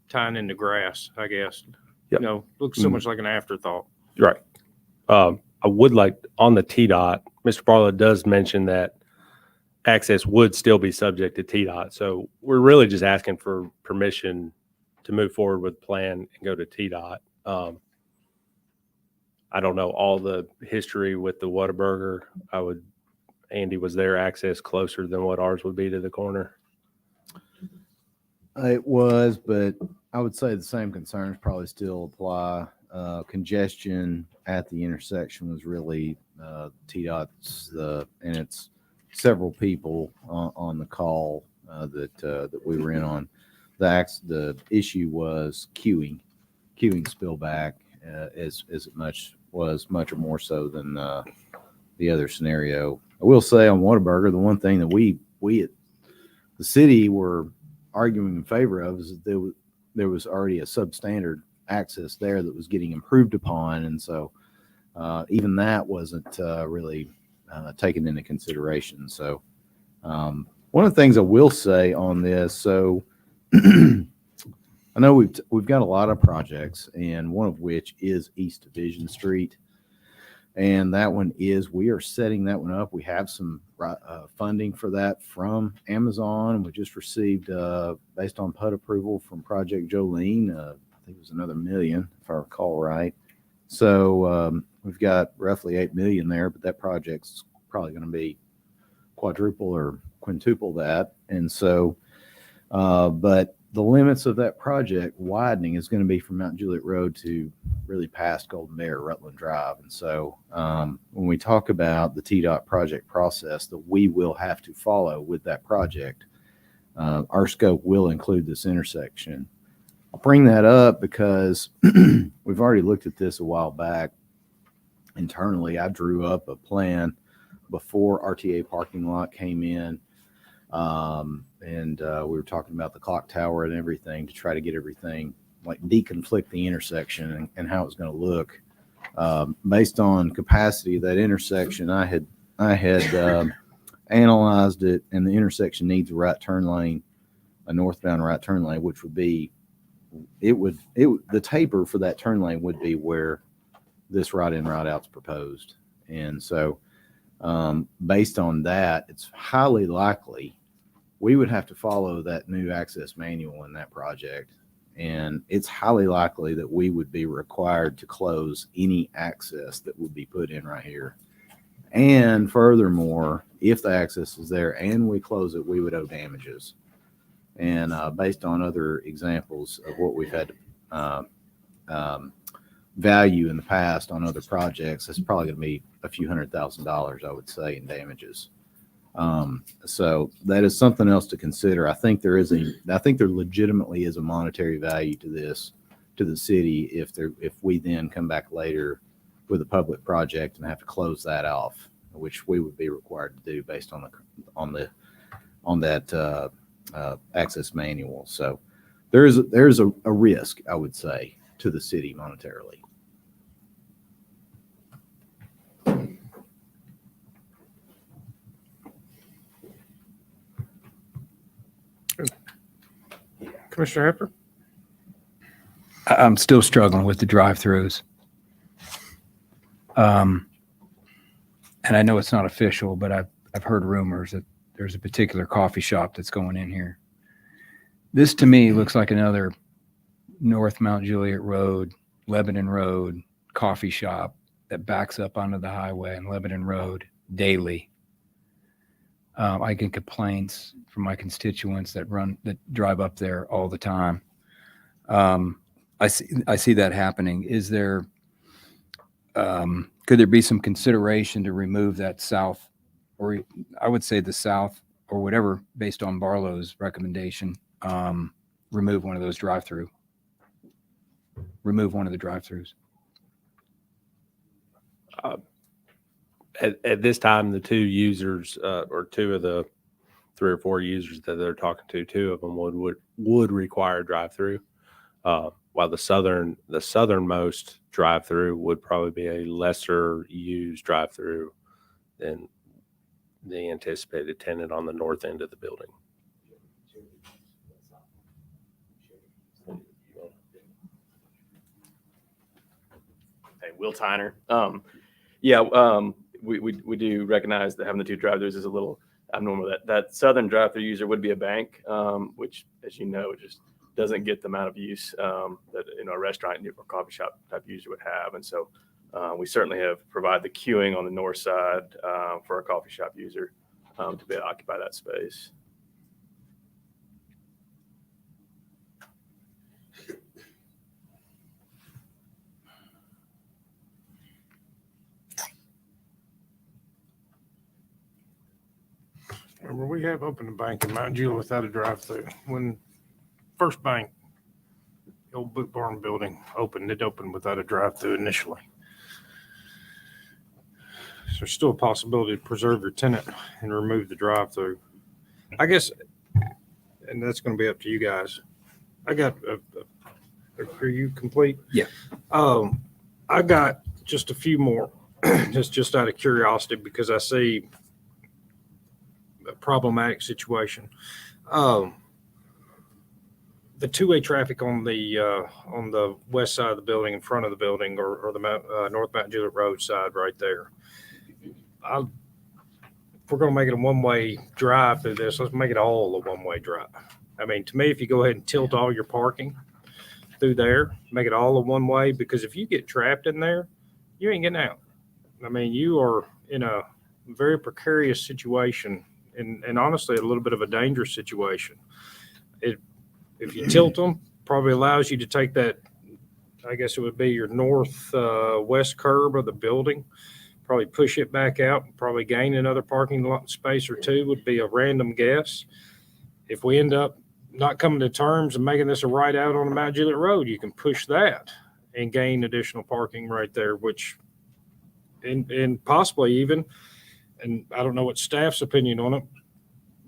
Speaker 1: tying into grass, I guess.
Speaker 8: Yep.
Speaker 1: You know, looks so
Speaker 8: Mhm.
Speaker 1: much like an afterthought.
Speaker 8: Right. I would like on the T-Dot, Mr. Barlow does mention that access would still be subject to T-Dot. So we're really just asking for permission to move forward with the plan and go to T-Dot. I don't know all the history with the Whataburger. Andy, was their access closer than what ours would be to the corner?
Speaker 5: It was, but I would say the same concerns probably still apply. Congestion at the intersection was really TDOT's, and it's several people on the call that we were in on. The issue was queuing spillback as much or more so than the other scenario. I will say on Whataburger, the one thing that we at the city were arguing in favor of is that there was already a substandard access there that was getting improved upon, and so even that wasn't really taken into consideration. So one of the things I will say on this, so I know we've got a lot of projects, and one of which is East Division Street, and that one we are setting that one up. We have some funding for that from Amazon. We just received, based on PUD approval from Project Jolene, I think it was another $1 million, if I recall right. So we've got roughly $8 million there, but that project's probably going to be quadruple or quintuple that. And so, but the limits of that project widening is going to be from Mount Juliet Road to really past Golden Bear, Rutland Drive. And so when we talk about the TDOT project process that we will have to follow with that project, our scope will include this intersection. I'll bring that up because we've already looked at this a while back. Internally, I drew up a plan before RTA parking lot came in. And we were talking about the clock tower and everything to try to get everything like deconflict the intersection and how it's going to look. Based on capacity of that intersection, I had analyzed it, and the intersection needs a right turn lane, a northbound right turn lane, which would be, the taper for that turn lane would be where this right in, right out's proposed. And so based on that, it's highly likely we would have to follow that new access manual in that project. And it's highly likely that we would be required to close any access that would be put in right here. And furthermore, if the access is there and we close it, we would owe damages. And based on other examples of what we've had to value in the past on other projects, it's probably going to be a few $100,000, I would say, in damages. So that is something else to consider. I think there legitimately is a monetary value to this, to the city, if we then come back later with a public project and have to close that off, which we would be required to do based on that access manual. So there's a risk, I would say, to the city monetarily.
Speaker 1: Commissioner Hepper?
Speaker 7: I'm still struggling with the drive-throughs. And I know it's not official, but I've heard rumors that there's a particular coffee shop that's going in here. This to me looks like another North Mount Juliet Road, Lebanon Road coffee shop that backs up onto the highway and Lebanon Road daily. I get complaints from my constituents that drive up there all the time. I see that happening. Is there, could there be some consideration to remove that south, or I would say the south or whatever, based on Barlow's recommendation, remove one of those remove one of the drive-throughs?
Speaker 8: At this time, the two users, or two of the 3 or 4 users that they're talking to, 2 of them would require drive-through, while the southernmost drive-through would probably be a lesser used drive-through than the anticipated tenant on the north end of the building.
Speaker 9: Hey, Will Tyner. We do recognize that having the 2 drive-thrus is a little abnormal. That southern drive-through user would be a bank, which, as you know, just doesn't get the amount of use that a restaurant or coffee shop type user would have. And so We certainly have provided the queuing on the north side for our coffee shop user to be able to occupy that space.
Speaker 1: Remember, we have opened a bank in Mount Juliet without a drive-through. When First Bank, the old Boot Barn building opened, it opened without a drive-through initially. So there's still a possibility to preserve your tenant and remove the drive-through. I guess, and that's going to be up to you guys. I got, are you complete?
Speaker 7: Yeah.
Speaker 1: I got just a few more, just out of curiosity, because I see a problematic situation. The two-way traffic on the west side of the building, in front of the building, or the North Mount Juliet Road side right there. If we're going to make it a one-way drive through this, let's make it all a one-way drive. I mean, to me, if you go ahead and tilt all your parking through there, make it all a one-way, because if you get trapped in there, you ain't getting out. I mean, you are in a very precarious situation, and honestly, a little bit of a dangerous situation. If you tilt them, probably allows you to take that, I guess it would be your northwest curb of the building, probably push it back out, probably gain another parking lot space or two, would be a random guess. If we end up not coming to terms and making this a right out on the Mount Juliet Road, you can push that and gain additional parking right there, which, and possibly even, and I don't know what staff's opinion on it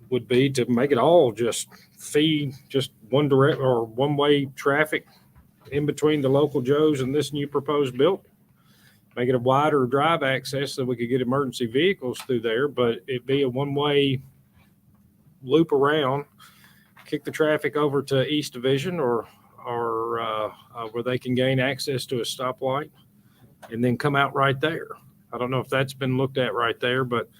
Speaker 1: would be, to make it all just feed just one direct or one-way traffic in between the local Joes and this new proposed building. Make it a wider drive access so we could get emergency vehicles through there, but it'd be a one-way loop around, kick the traffic over to East Division or where they can gain access to a stoplight and then come out right there. I don't know if that's been looked at right there, but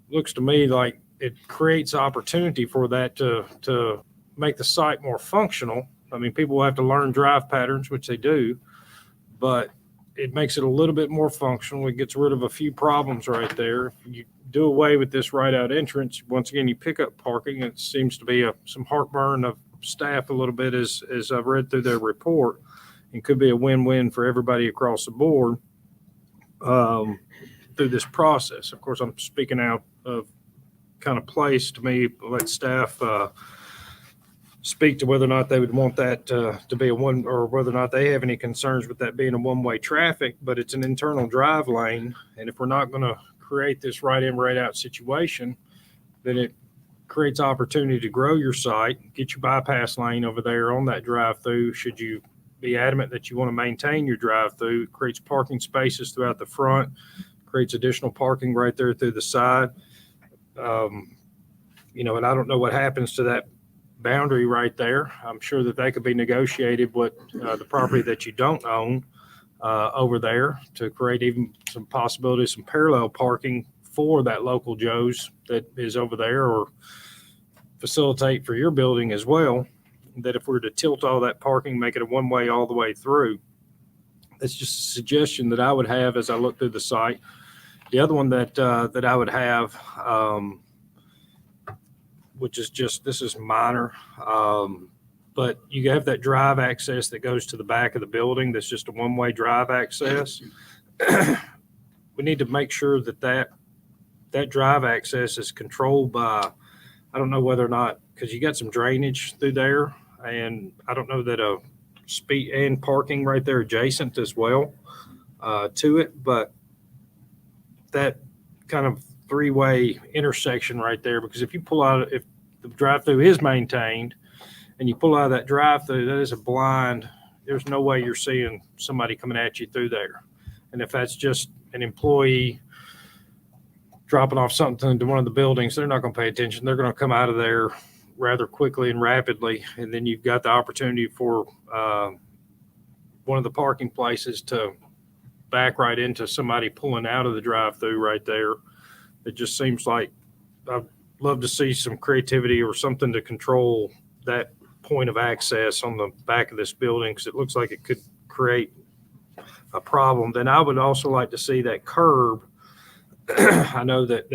Speaker 1: looks to me like it creates opportunity for that to make the site more functional. I mean, people will have to learn drive patterns, which they do, but it makes it a little bit more functional. It gets rid of a few problems right there. You do away with this right out entrance. Once again, you pick up parking. It seems to be some heartburn of staff a little bit as I've read through their report, and could be a win-win for everybody across the board through this process. Of course, I'm speaking out of kind of place. To me, let staff speak to whether or not they would want that to be a one, or whether or not they have any concerns with that being a one-way traffic, but it's an internal drive lane. And if we're not going to create this right in, right out situation, then it creates opportunity to grow your site, get your bypass lane over there on that drive-through. Should you be adamant that you want to maintain your drive-through, it creates parking spaces throughout the front, creates additional parking right there through the side. And I don't know what happens to that boundary right there. I'm sure that they could be negotiated with the property that you don't own over there to create even some possibilities, some parallel parking for that local Joe's that is over there, or facilitate for your building as well. That if we were to tilt all that parking, make it a one-way all the way through. That's just a suggestion that I would have as I look through the site. The other one that I would have, which is just, this is minor, but you have that drive access that goes to the back of the building. That's just a one-way drive access. We need to make sure that drive access is controlled by, I don't know whether or not, because you got some drainage through there, and I don't know that a speed and parking right there adjacent as well to it, but that kind of three-way intersection right there, because if you pull out, if the drive-through is maintained and you pull out of that drive-through, that is a blind, there's no way you're seeing somebody coming at you through there. And if that's just an employee dropping off something to one of the buildings, they're not going to pay attention. They're going to come out of there rather quickly and rapidly. And then you've got the opportunity for one of the parking places to back right into somebody pulling out of the drive-through right there. It just seems like I'd love to see some creativity or something to control that point of access on the back of this building, because it looks like it could create a problem, then I would also like to see that curb. I know that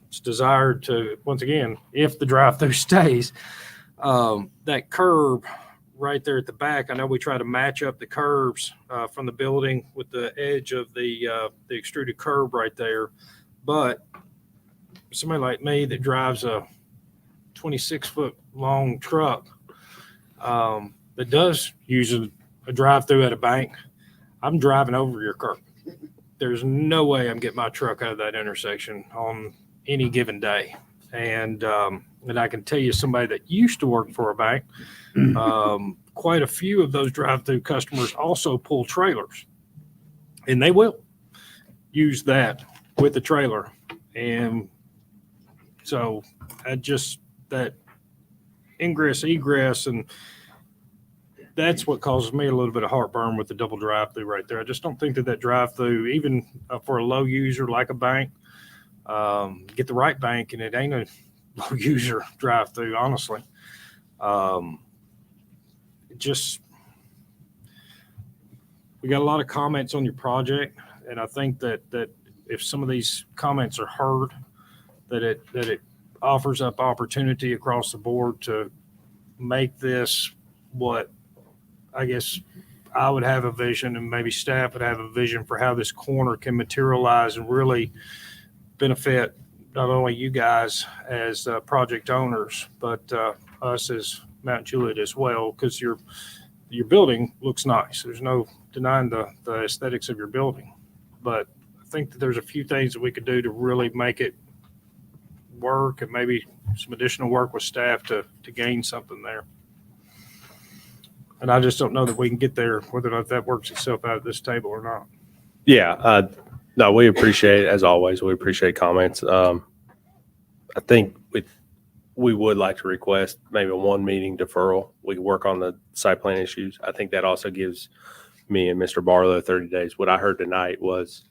Speaker 1: it's desired to, once again, if the drive-through stays, that curb right there at the back. I know we try to match up the curbs from the building with the edge of the extruded curb right there. But somebody like me that drives a 26-foot long truck that does use a drive-through at a bank, I'm driving over your curb. There's no way I'm getting my truck out of that intersection on any given day. And I can tell you, somebody that used to work for a bank, quite a few of those drive-through customers also pull trailers, and they will use that with the trailer. And so that ingress, egress, and that's what causes me a little bit of heartburn with the double drive-through right there. I just don't think that drive-through, even for a low user like a bank, get the right bank, and it ain't a low user drive-through, honestly. We got a lot of comments on your project, and I think that if some of these comments are heard, that it offers up opportunity across the board to make this what I guess I would have a vision, and maybe staff would have a vision for how this corner can materialize and really benefit not only you guys as project owners, but us as Mount Juliet as well, because your building looks nice. There's no denying the aesthetics of your building, but I think that there's a few things that we could do to really make it work, and maybe some additional work with staff to gain something there. And I just don't know that we can get there, whether or not that works itself out at this table or not.
Speaker 8: Yeah. No, we appreciate, as always, we appreciate comments. I think we would like to request maybe a 1 meeting deferral. We can work on the site plan issues. I think that also gives me and Mr. Barlow 30 days. What I heard tonight was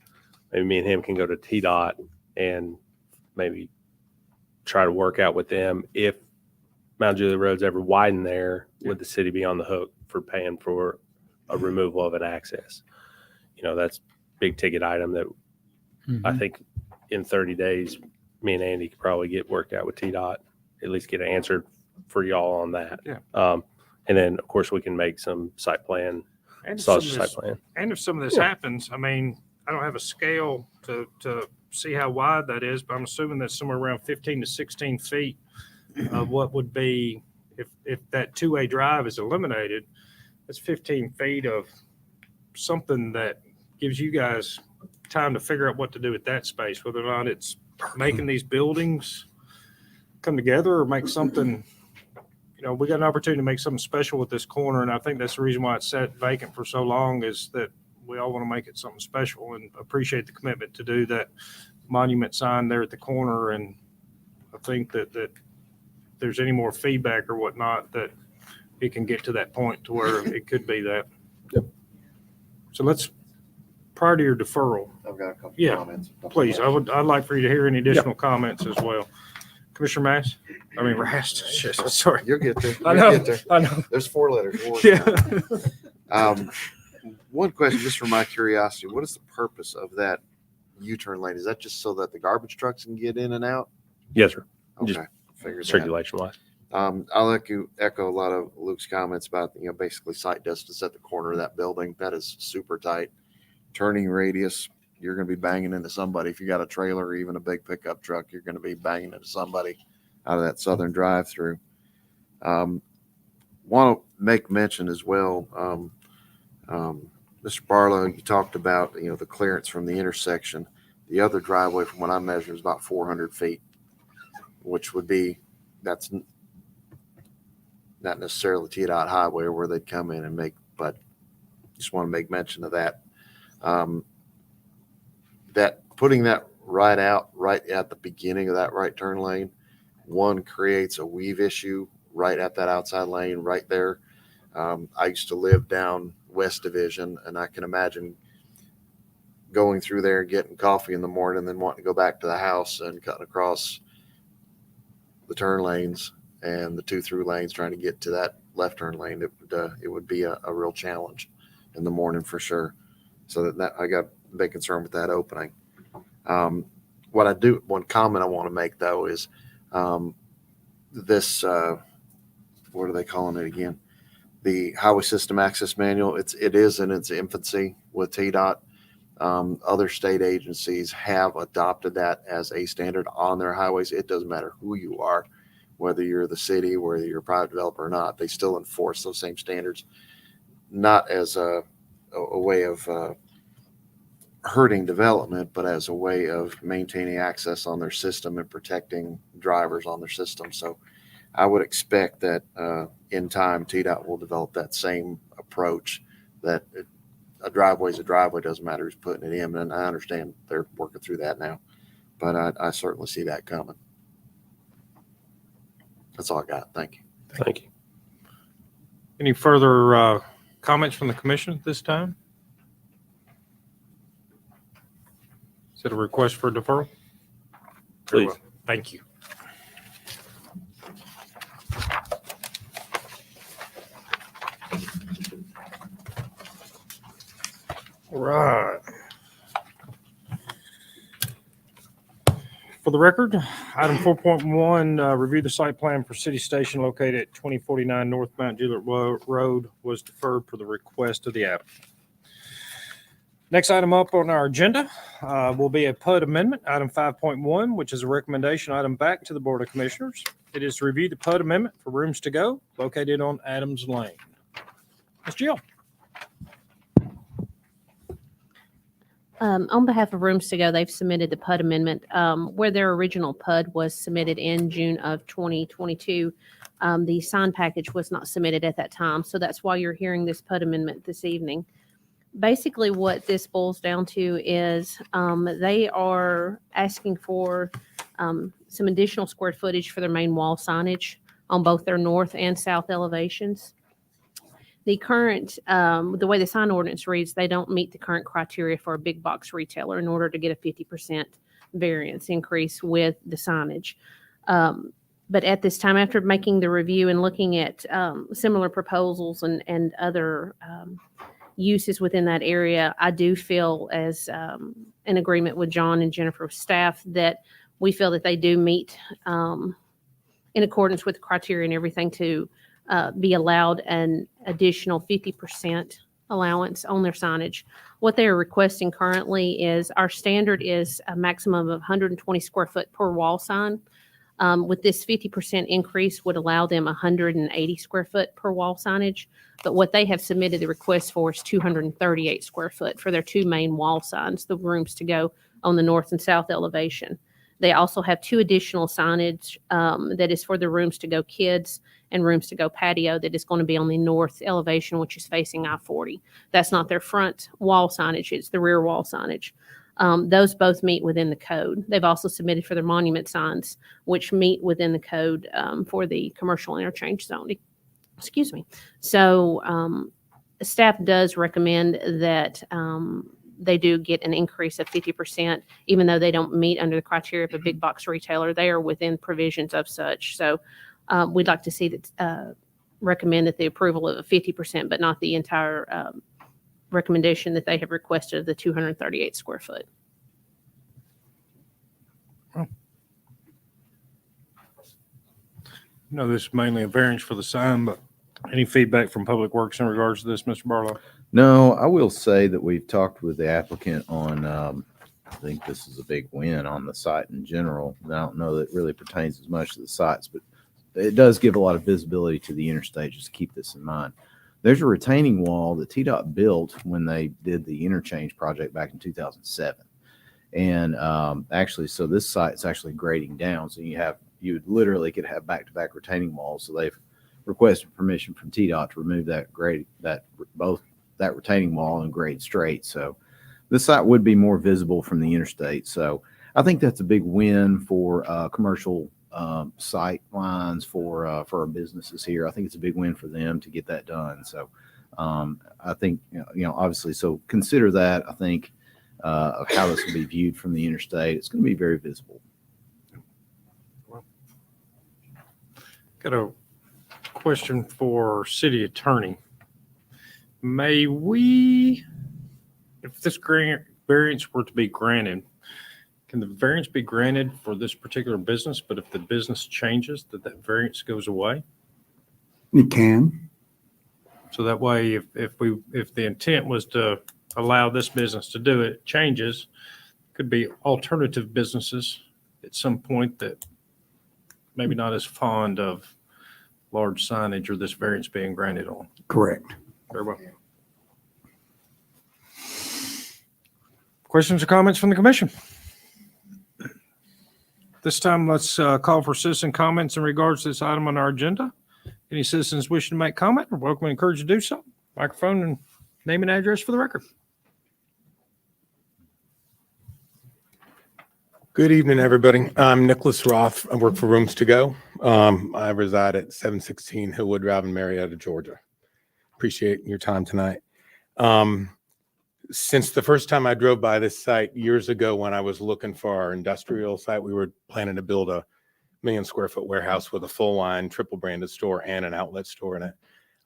Speaker 8: maybe me and him can go to TDOT and maybe try to work out with them. If Mount Juliet Road's ever widen there, would the city be on the hook for paying for a removal of an access? That's big ticket item that I think in 30 days, me and Andy could probably get worked out with TDOT, at least get answered for y'all on that.
Speaker 1: Yeah.
Speaker 8: And then, of course, we can make some site plan, sausage site plan.
Speaker 1: And if some of this happens, I mean, I don't have a scale to see how wide that is, but I'm assuming that's somewhere around 15 to 16 feet of what would be, if that two-way drive is eliminated, that's 15 feet of something that gives you guys time to figure out what to do with that space, whether or not it's making these buildings come together or make something, we got an opportunity to make something special with this corner. And I think that's the reason why it's sat vacant for so long, is that we all want to make it something special, and appreciate the commitment to do that monument sign there at the corner. And I think that if there's any more feedback or whatnot, that it can get to that point to where it could be that.
Speaker 6: Yep.
Speaker 1: So let's, prior to your deferral,
Speaker 6: I've got a couple
Speaker 1: Yeah,
Speaker 6: comments.
Speaker 1: please, I'd like for you to hear any additional comments as well. Commissioner Rast, shit, sorry.
Speaker 6: You'll get there.
Speaker 1: I
Speaker 6: You'll
Speaker 1: know,
Speaker 6: get there.
Speaker 1: I know.
Speaker 6: There's 4 letters. We'll work
Speaker 1: Yeah.
Speaker 6: on it. One question, just for my curiosity, what is the purpose of that U-turn lane? Is that just so that the garbage trucks can get in and out?
Speaker 8: Yes, sir.
Speaker 6: Okay,
Speaker 8: Just
Speaker 6: figured that.
Speaker 8: circulation wise.
Speaker 6: I'll echo a lot of Luke's comments about, basically sight distance at the corner of that building. That is super tight. Turning radius, you're going to be banging into somebody. If you got a trailer or even a big pickup truck, you're going to be banging into somebody out of that southern drive-through. Want to make mention as well, Mr. Barlow, you talked about, the clearance from the intersection. The other driveway, from what I measured, is about 400 feet, which would be, that's not necessarily TDOT highway where they'd come in and make, but just want to make mention of that. That putting that right at the beginning of that right turn lane, one, creates a weave issue right at that outside lane right there. I used to live down West Division, and I can imagine going through there, getting coffee in the morning, then wanting to go back to the house and cutting across the turn lanes and the 2 through lanes trying to get to that left turn lane. It would be a real challenge. in the morning for sure. So that I got a big concern with that opening. One comment I want to make though is this, what are they calling it again? The Highway System Access Manual. It is in its infancy with TDOT. Other state agencies have adopted that as a standard on their highways. It doesn't matter who you are, whether you're the city, whether you're a private developer or not, they still enforce those same standards, not as a way of hurting development, but as a way of maintaining access on their system and protecting drivers on their system. So I would expect that in time, TDOT will develop that same approach, that a driveway is a driveway, doesn't matter who's putting it in. And I understand they're working through that now, but I certainly see that coming. That's all I got. Thank you.
Speaker 8: Thank you.
Speaker 1: Any further comments from the commission at this time? Is it a request for deferral? Very
Speaker 8: Please.
Speaker 1: well. Thank you. All right. For the record, item 4.1, review the site plan for city station located at 2049 North Mount Juliet Road was deferred per the request of the applicant. Next item up on our agenda will be a PUD amendment, item 5.1, which is a recommendation item back to the Board of Commissioners. It is to review the PUD amendment for Rooms to Go located on Adams Lane. Ms. Jill.
Speaker 4: On behalf of Rooms to Go, they've submitted the PUD amendment where their original PUD was submitted in June of 2022. The sign package was not submitted at that time, so that's why you're hearing this PUD amendment this evening. Basically, what this boils down to is they are asking for some additional square footage for their main wall signage on both their north and south elevations. The current, the way the sign ordinance reads, they don't meet the current criteria for a big box retailer in order to get a 50% variance increase with the signage. But at this time, after making the review and looking at similar proposals and other uses within that area, I do feel as in agreement with John and Jennifer's staff that we feel that they do meet in accordance with the criteria and everything to be allowed an additional 50% allowance on their signage. What they are requesting currently is our standard is a maximum of 120 square foot per wall sign. With this 50% increase would allow them 180 square foot per wall signage. But what they have submitted the request for is 238 square foot for their two main wall signs, the Rooms to Go on the north and south elevation. They also have two additional signage that is for the Rooms to Go Kids and Rooms to Go Patio that is going to be on the north elevation, which is facing I-40. That's not their front wall signage, it's the rear wall signage. Those both meet within the code. They've also submitted for their monument signs, which meet within the code for the commercial interchange zone. Excuse me. So staff does recommend that they do get an increase of 50%, even though they don't meet under the criteria of a big box retailer. They are within provisions of such. So we'd like to see that recommend that the approval of 50%, but not the entire recommendation that they have requested of the 238 square foot.
Speaker 1: No, this is mainly a variance for the sign, but any feedback from Public Works in regards to this, Mr. Barlow?
Speaker 5: No, I will say that we've talked with the applicant on, I think this is a big win on the site in general. I don't know that it really pertains as much to the sites, but it does give a lot of visibility to the interstate. Just keep this in mind. There's a retaining wall that TDOT built when they did the interchange project back in 2007. And actually, so this site's actually grading down. So you would literally could have back-to-back retaining walls. So they've requested permission from TDOT to remove both that retaining wall and grade straight. So this site would be more visible from the interstate. So I think that's a big win for commercial sight lines for our businesses here. I think it's a big win for them to get that done. So I think, obviously, so consider that, I think, of how this will be viewed from the interstate. It's going to be very visible.
Speaker 1: Got a question for city attorney. may we, if this variance were to be granted, can the variance be granted for this particular business, but if the business changes, that variance goes away?
Speaker 10: It can.
Speaker 1: So that way, if the intent was to allow this business to do it, changes, could be alternative businesses at some point that maybe not as fond of large signage or this variance being granted on.
Speaker 10: Correct.
Speaker 1: Very well. Questions or comments from the commission? This time, let's call for citizen comments in regards to this item on our agenda. Any citizens wishing to make comment are welcome and encouraged to do so. Microphone and name and address for the record.
Speaker 11: Good evening, everybody. I'm Nicholas Roth. I work for Rooms to Go. I reside at 716 Hillwood Drive in Marietta, Georgia. Appreciate your time tonight. Since the first time I drove by this site years ago when I was looking for our industrial site, we were planning to build a 1 million square foot warehouse with a full line triple branded store and an outlet store in it.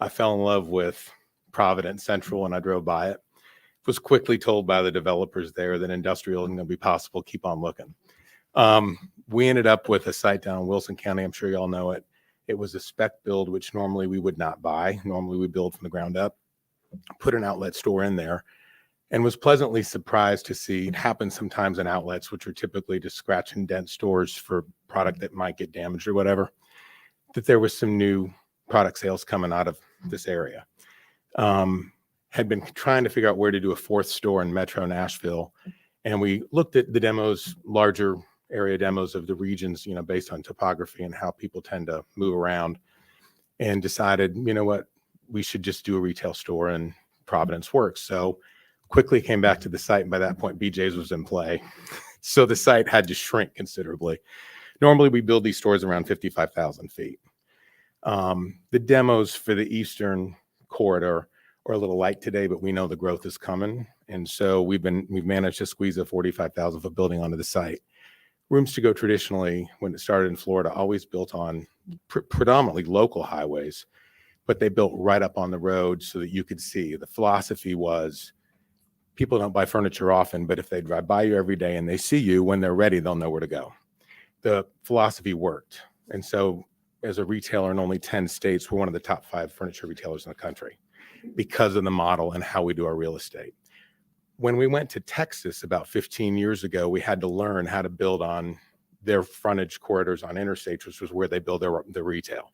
Speaker 11: I fell in love with Providence Central when I drove by it. Was quickly told by the developers there that industrial isn't going to be possible. Keep on looking. We ended up with a site down in Wilson County. I'm sure you all know it. It was a spec build, which normally we would not buy. Normally we build from the ground up, put an outlet store in there, and was pleasantly surprised to see it happen sometimes in outlets, which are typically just scratch and dent stores for product that might get damaged or whatever, that there was some new product sales coming out of this area. Had been trying to figure out where to do a fourth store in Metro Nashville. And we looked at the demos, larger area demos of the regions, you know, based on topography and how people tend to move around, and decided, you know what, we should just do a retail store and Providence works. So quickly came back to the site. And by that point, BJ's was in play. So the site had to shrink considerably. Normally we build these stores around 55,000 feet. The demos for the Eastern corridor are a little light today, but we know the growth is coming. And so we've managed to squeeze a 45,000 foot building onto the site. Rooms to Go traditionally, when it started in Florida, always built on predominantly local highways, but they built right up on the road so that you could see. The philosophy was people don't buy furniture often, but if they drive by you every day and they see you, when they're ready, they'll know where to go. The philosophy worked. And so as a retailer in only 10 states, we're one of the top 5 furniture retailers in the country because of the model and how we do our real estate. When we went to Texas about 15 years ago, we had to learn how to build on their frontage corridors on interstates, which was where they build their retail.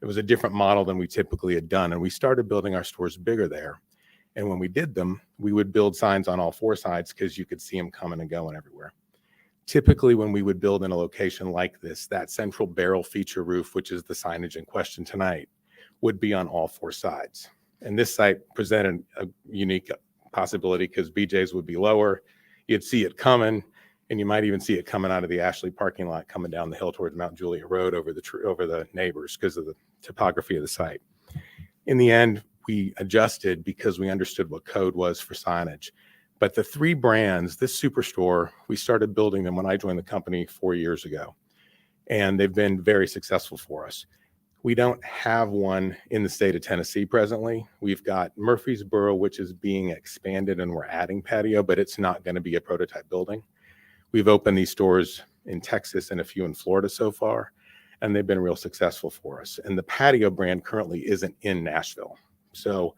Speaker 11: It was a different model than we typically had done. And we started building our stores bigger there. And when we did them, we would build signs on all 4 sides because you could see them coming and going everywhere. Typically, when we would build in a location like this, that central barrel feature roof, which is the signage in question tonight, would be on all 4 sides. And this site presented a unique possibility because BJ's would be lower. You'd see it coming, and you might even see it coming out of the Ashley parking lot coming down the hill towards Mount Juliet Road over the neighbors because of the topography of the site. In the end, we adjusted because we understood what code was for signage. But the 3 brands, this superstore, we started building them when I joined the company 4 years ago, and they've been very successful for us. We don't have one in the state of Tennessee presently. We've got Murfreesboro, which is being expanded, and we're adding patio, but it's not going to be a prototype building. We've opened these stores in Texas and a few in Florida so far, and they've been real successful for us. And the patio brand currently isn't in Nashville. So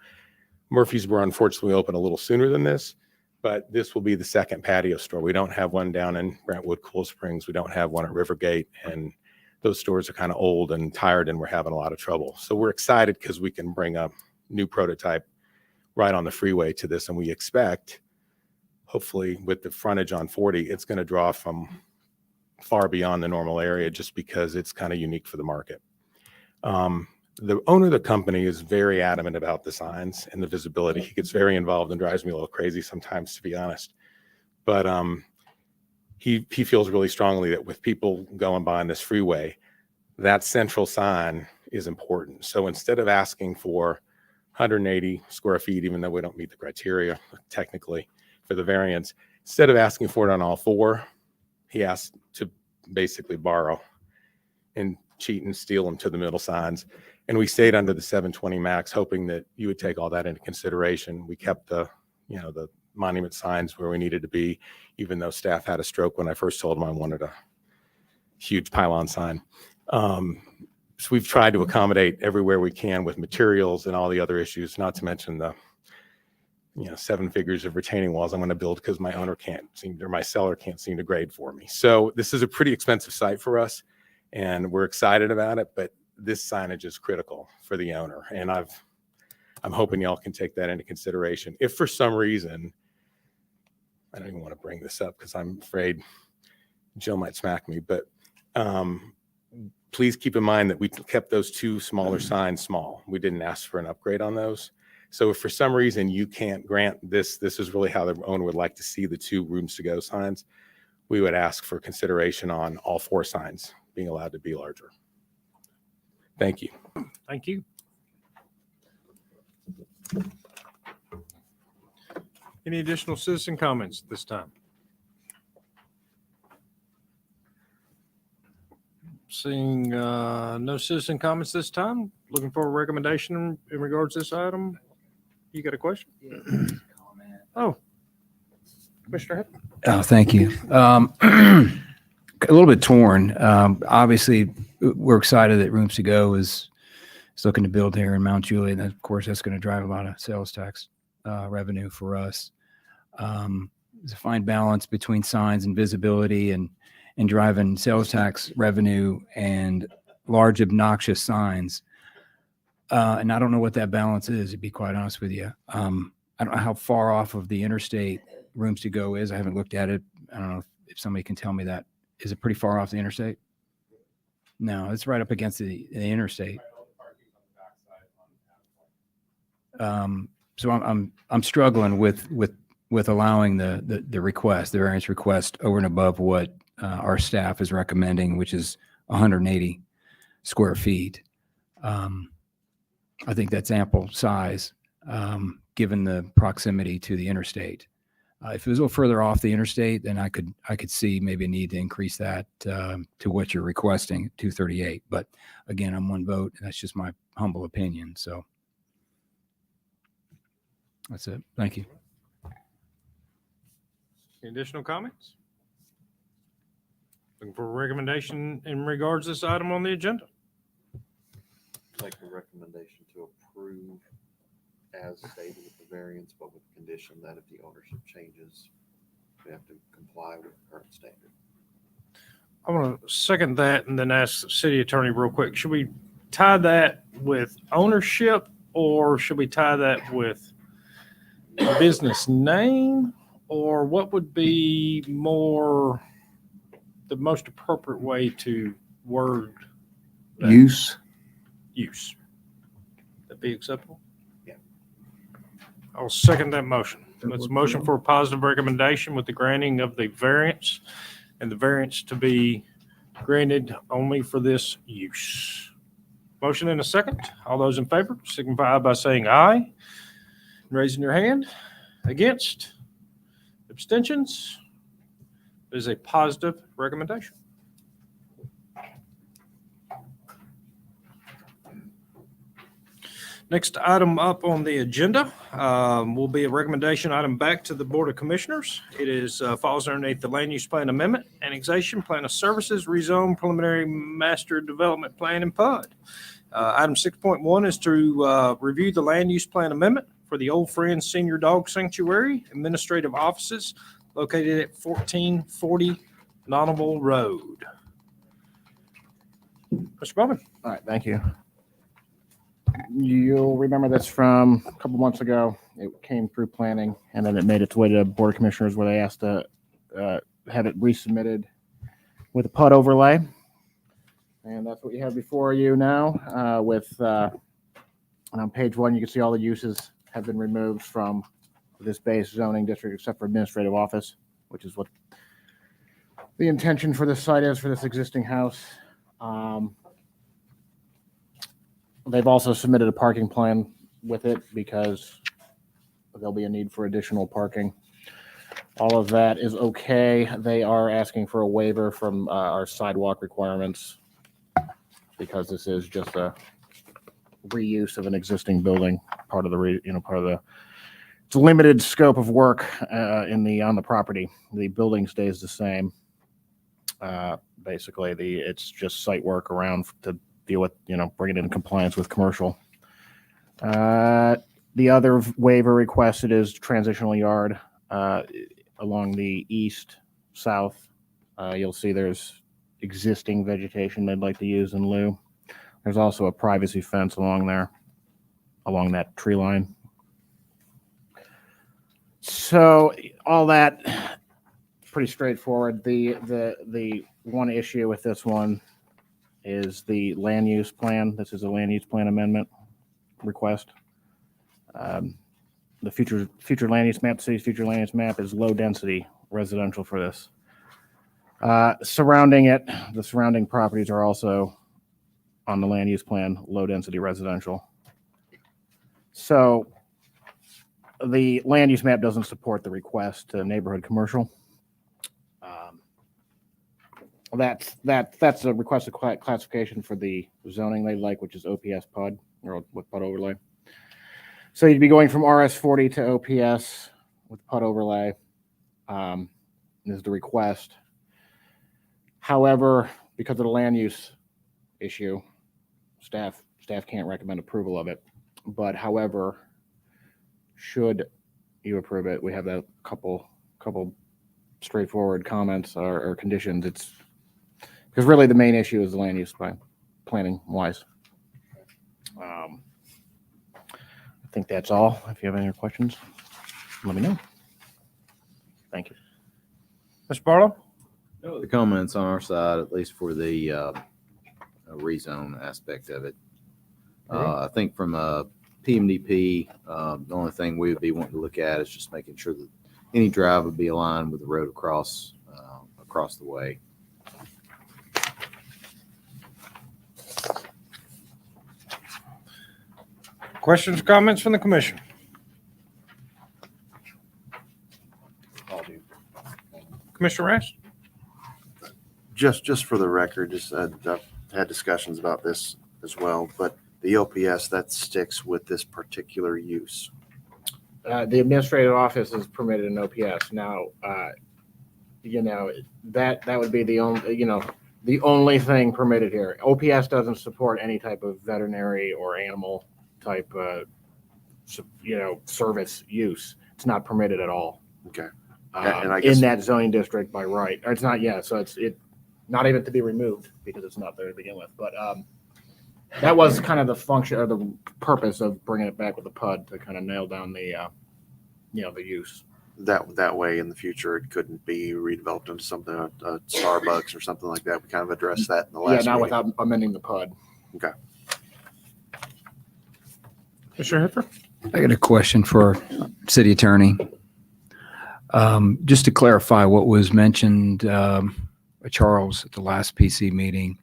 Speaker 11: Murfreesboro, unfortunately, opened a little sooner than this, but this will be the second patio store. We don't have one down in Brentwood, Cool Springs. We don't have one at Rivergate, and those stores are kind of old and tired, and we're having a lot of trouble. So we're excited because we can bring a new prototype right on the freeway to this. And we expect, hopefully with the frontage on 40, it's going to draw from far beyond the normal area just because it's kind of unique for the market. The owner of the company is very adamant about the signs and the visibility. He gets very involved and drives me a little crazy sometimes, to be honest. But he feels really strongly that with people going by on this freeway, that central sign is important. So instead of asking for 180 square feet, even though we don't meet the criteria technically for the variance, instead of asking for it on all 4, he asked to basically borrow. And cheat and steal them to the middle signs. And we stayed under the 720 max, hoping that you would take all that into consideration. We kept the monument signs where we needed to be, even though staff had a stroke when I first told them I wanted a huge pylon sign. So we've tried to accommodate everywhere we can with materials and all the other issues, not to mention the 7 figures of retaining walls I'm going to build because my my seller can't seem to grade for me. So this is a pretty expensive site for us, and we're excited about it, but this signage is critical for the owner. And I'm hoping y'all can take that into consideration. If for some reason, I don't even want to bring this up because I'm afraid Jill might smack me, but please keep in mind that we kept those 2 smaller signs small. We didn't ask for an upgrade on those. So if for some reason you can't grant this is really how the owner would like to see the 2 rooms to go signs, we would ask for consideration on all 4 signs being allowed to be larger. Thank you.
Speaker 1: Thank you. Any additional citizen comments this time? Seeing no citizen comments this time, looking for a recommendation in regards to this item. You got a question? Oh, Commissioner Head.
Speaker 7: Oh, thank you. A little bit torn. Obviously, we're excited that Rooms to Go is looking to build here in Mount Juliet. And of course, that's going to drive a lot of sales tax revenue for us. There's a fine balance between signs and visibility and driving sales tax revenue and large obnoxious signs. And I don't know what that balance is, to be quite honest with you. I don't know how far off of the interstate Rooms to Go is. I haven't looked at it. I don't know if somebody can tell me that. Is it pretty far off the interstate? No, it's right up against the interstate. So I'm struggling with allowing the request, the variance request over and above what our staff is recommending, which is 180 square feet. I think that's ample size, given the proximity to the interstate. If it was a little further off the interstate, then I could see maybe a need to increase that to what you're requesting, 238. But again, I'm one vote, and that's just my humble opinion. So that's it. Thank you.
Speaker 1: Any additional comments? Looking for a recommendation in regards to this item on the agenda.
Speaker 6: Make a recommendation to approve as stated with the variance, but with the condition that if the ownership changes, we have to comply with the current standard.
Speaker 1: I want to second that and then ask the city attorney real quick. Should we tie that with ownership, or should we tie that with business name, or what would be the most appropriate way to word that?
Speaker 10: Use.
Speaker 1: That be acceptable?
Speaker 6: Yeah.
Speaker 1: I'll second that motion. That's a motion for a positive recommendation with the granting of the variance, and the variance to be granted only for this use. Motion in a second. All those in favor signify by saying aye. Raising your hand. Against? Abstentions? It is a positive recommendation. Next item up on the agenda will be a recommendation item back to the Board of Commissioners. It is falls underneath the Land Use Plan Amendment, Annexation, Plan of Services, Rezone, Preliminary Master Development Plan, and PUD. Item 6.1 is to review the Land Use Plan Amendment for the Old Friends Senior Dog Sanctuary Administrative Offices located at 1440 Nottable Road. Mr. Bowman.
Speaker 3: All right, thank you. You'll remember this from a couple months ago. It came through planning, and then it made its way to Board of Commissioners, where they asked to have it resubmitted with a PUD overlay. And that's what you have before you now. On page 1, you can see all the uses have been removed from this base zoning district, except for administrative office, which is what the intention for this site is for this existing house. They've also submitted a parking plan with it because there'll be a need for additional parking. All of that is okay. They are asking for a waiver from our sidewalk requirements. because this is just a reuse of an existing building, part of the it's a limited scope of work on the property. The building stays the same. Basically, it's just site work around to deal with, bring it in compliance with commercial. The other waiver requested is transitional yard along the east, south. You'll see there's existing vegetation they'd like to use in lieu. There's also a privacy fence along there, along that tree line. So all that pretty straightforward. The one issue with this one is the land use plan. This is a land use plan amendment request. The future land use map, the city's future land use map is low density residential for this. Surrounding it, the surrounding properties are also on the land use plan, low density residential. So the land use map doesn't support the request to neighborhood commercial. That's a requested classification for the zoning they like, which is OPS PUD or with PUD overlay. So you'd be going from RS40 to OPS with PUD overlay. Is the request. However, because of the land use issue, staff can't recommend approval of it. But however, should you approve it, we have a couple straightforward comments or conditions. It's because really the main issue is the land use by planning wise. I think that's all. If you have any questions, let me know. Thank you.
Speaker 1: Mr. Barlow?
Speaker 5: No, the comments on our side, at least for the rezone aspect of it. I think from a PMDP, the only thing we would be wanting to look at is just making sure that any drive would be aligned with the road across the way.
Speaker 1: Questions or comments from the commission? Commissioner Rash?
Speaker 6: Just for the record, I've had discussions about this as well, but the OPS, that sticks with this particular use.
Speaker 3: The administrative office is permitted in OPS. Now, that would be the only thing permitted here. OPS doesn't support any type of veterinary or animal type, service use. It's not permitted at all.
Speaker 6: Okay. And I guess
Speaker 3: in that zoning district by right. Or it's not yet, so it's not even to be removed because it's not there to begin with. But that was kind of the function or the purpose of bringing it back with the PUD to kind of nail down the use.
Speaker 6: that way in the future it couldn't be redeveloped into something, a Starbucks or something like that. We kind of addressed that in the last
Speaker 3: not
Speaker 6: meeting.
Speaker 3: without amending the PUD.
Speaker 6: Okay.
Speaker 1: Mr. Hiffer?
Speaker 7: I got a question for city attorney. Just to clarify what was mentioned by Charles at the last PC meeting.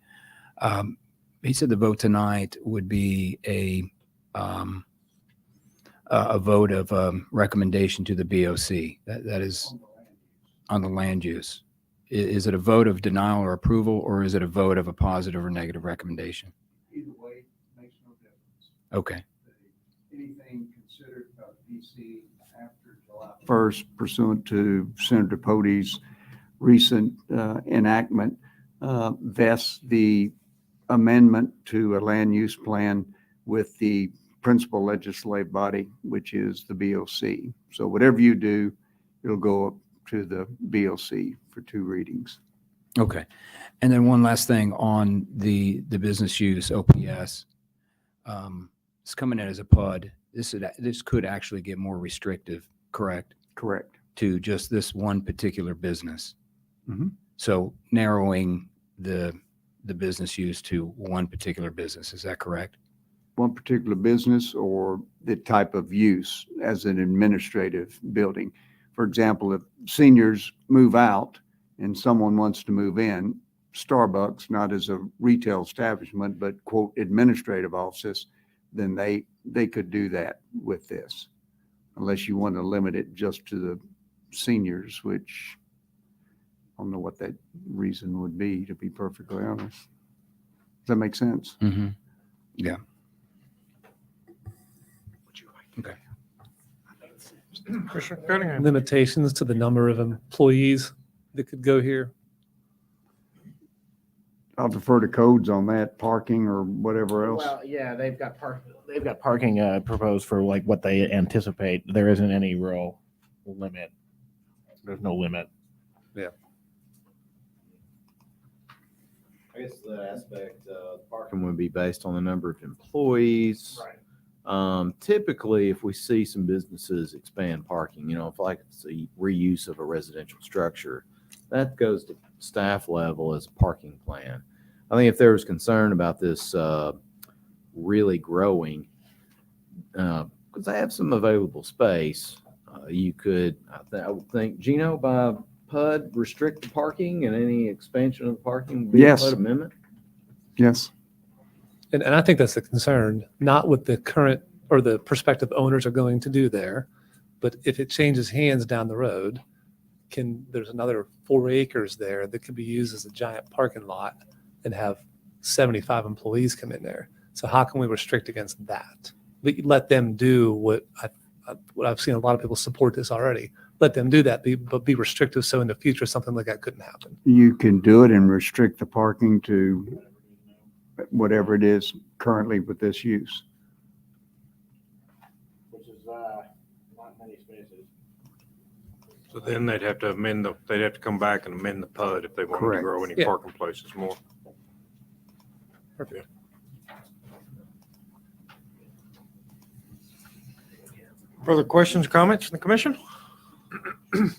Speaker 7: He said the vote tonight would be a vote of recommendation to the BOC. That is on the land use. Is it a vote of denial or approval, or is it a vote of a positive or negative recommendation?
Speaker 10: Either way, makes no difference.
Speaker 7: Okay.
Speaker 10: Anything considered by PC after July 1st pursuant to Senator Pote's recent enactment vests the amendment to a land use plan with the principal legislative body, which is the BOC. So whatever you do, it'll go up to the BOC for 2 readings.
Speaker 7: Okay. And then one last thing on the business use OPS. It's coming in as a PUD. This could actually get more restrictive, correct?
Speaker 10: Correct.
Speaker 7: To just this one particular business.
Speaker 10: Mhm.
Speaker 7: So narrowing the business use to one particular business. Is that correct?
Speaker 10: One particular business or the type of use as an administrative building. For example, if seniors move out and someone wants to move in, Starbucks, not as a retail establishment, but quote, administrative offices, then they could do that with this. Unless you want to limit it just to the seniors, which I don't know what that reason would be, to be perfectly honest. Does that make sense?
Speaker 7: Mm-hmm. Yeah. Okay.
Speaker 1: Commissioner Cunningham.
Speaker 2: Limitations to the number of employees that could go here.
Speaker 10: I'll defer to codes on that, parking or whatever else.
Speaker 3: Well, yeah, they've got parking proposed for like what they anticipate. There isn't any real limit. There's no limit.
Speaker 5: I guess that aspect, parking would be based on the number of employees. Typically, if we see some businesses expand parking, if like it's a reuse of a residential structure, that goes to staff level as a parking plan. I think if there was concern about this really growing, because they have some available space, you could, I would think, Gino, by PUD, restrict the parking and any expansion of the parking would be a
Speaker 10: Yes.
Speaker 5: PUD amendment?
Speaker 10: Yes.
Speaker 2: And I think that's the concern, not what the current or the prospective owners are going to do there, but if it changes hands down the road, there's another 4 acres there that could be used as a giant parking lot and have 75 employees come in there. So how can we restrict against that? Let them do what I've seen a lot of people support this already. Let them do that, but be restrictive so in the future something like that couldn't happen.
Speaker 10: You can do it and restrict the parking to whatever it is currently with this use.
Speaker 3: Which is not many spaces.
Speaker 1: So then they'd have to they'd have to come back and amend the PUD if they wanted to
Speaker 10: Correct.
Speaker 1: grow any
Speaker 2: Yeah.
Speaker 1: parking places more. Okay. Further questions, comments from the commission? Let's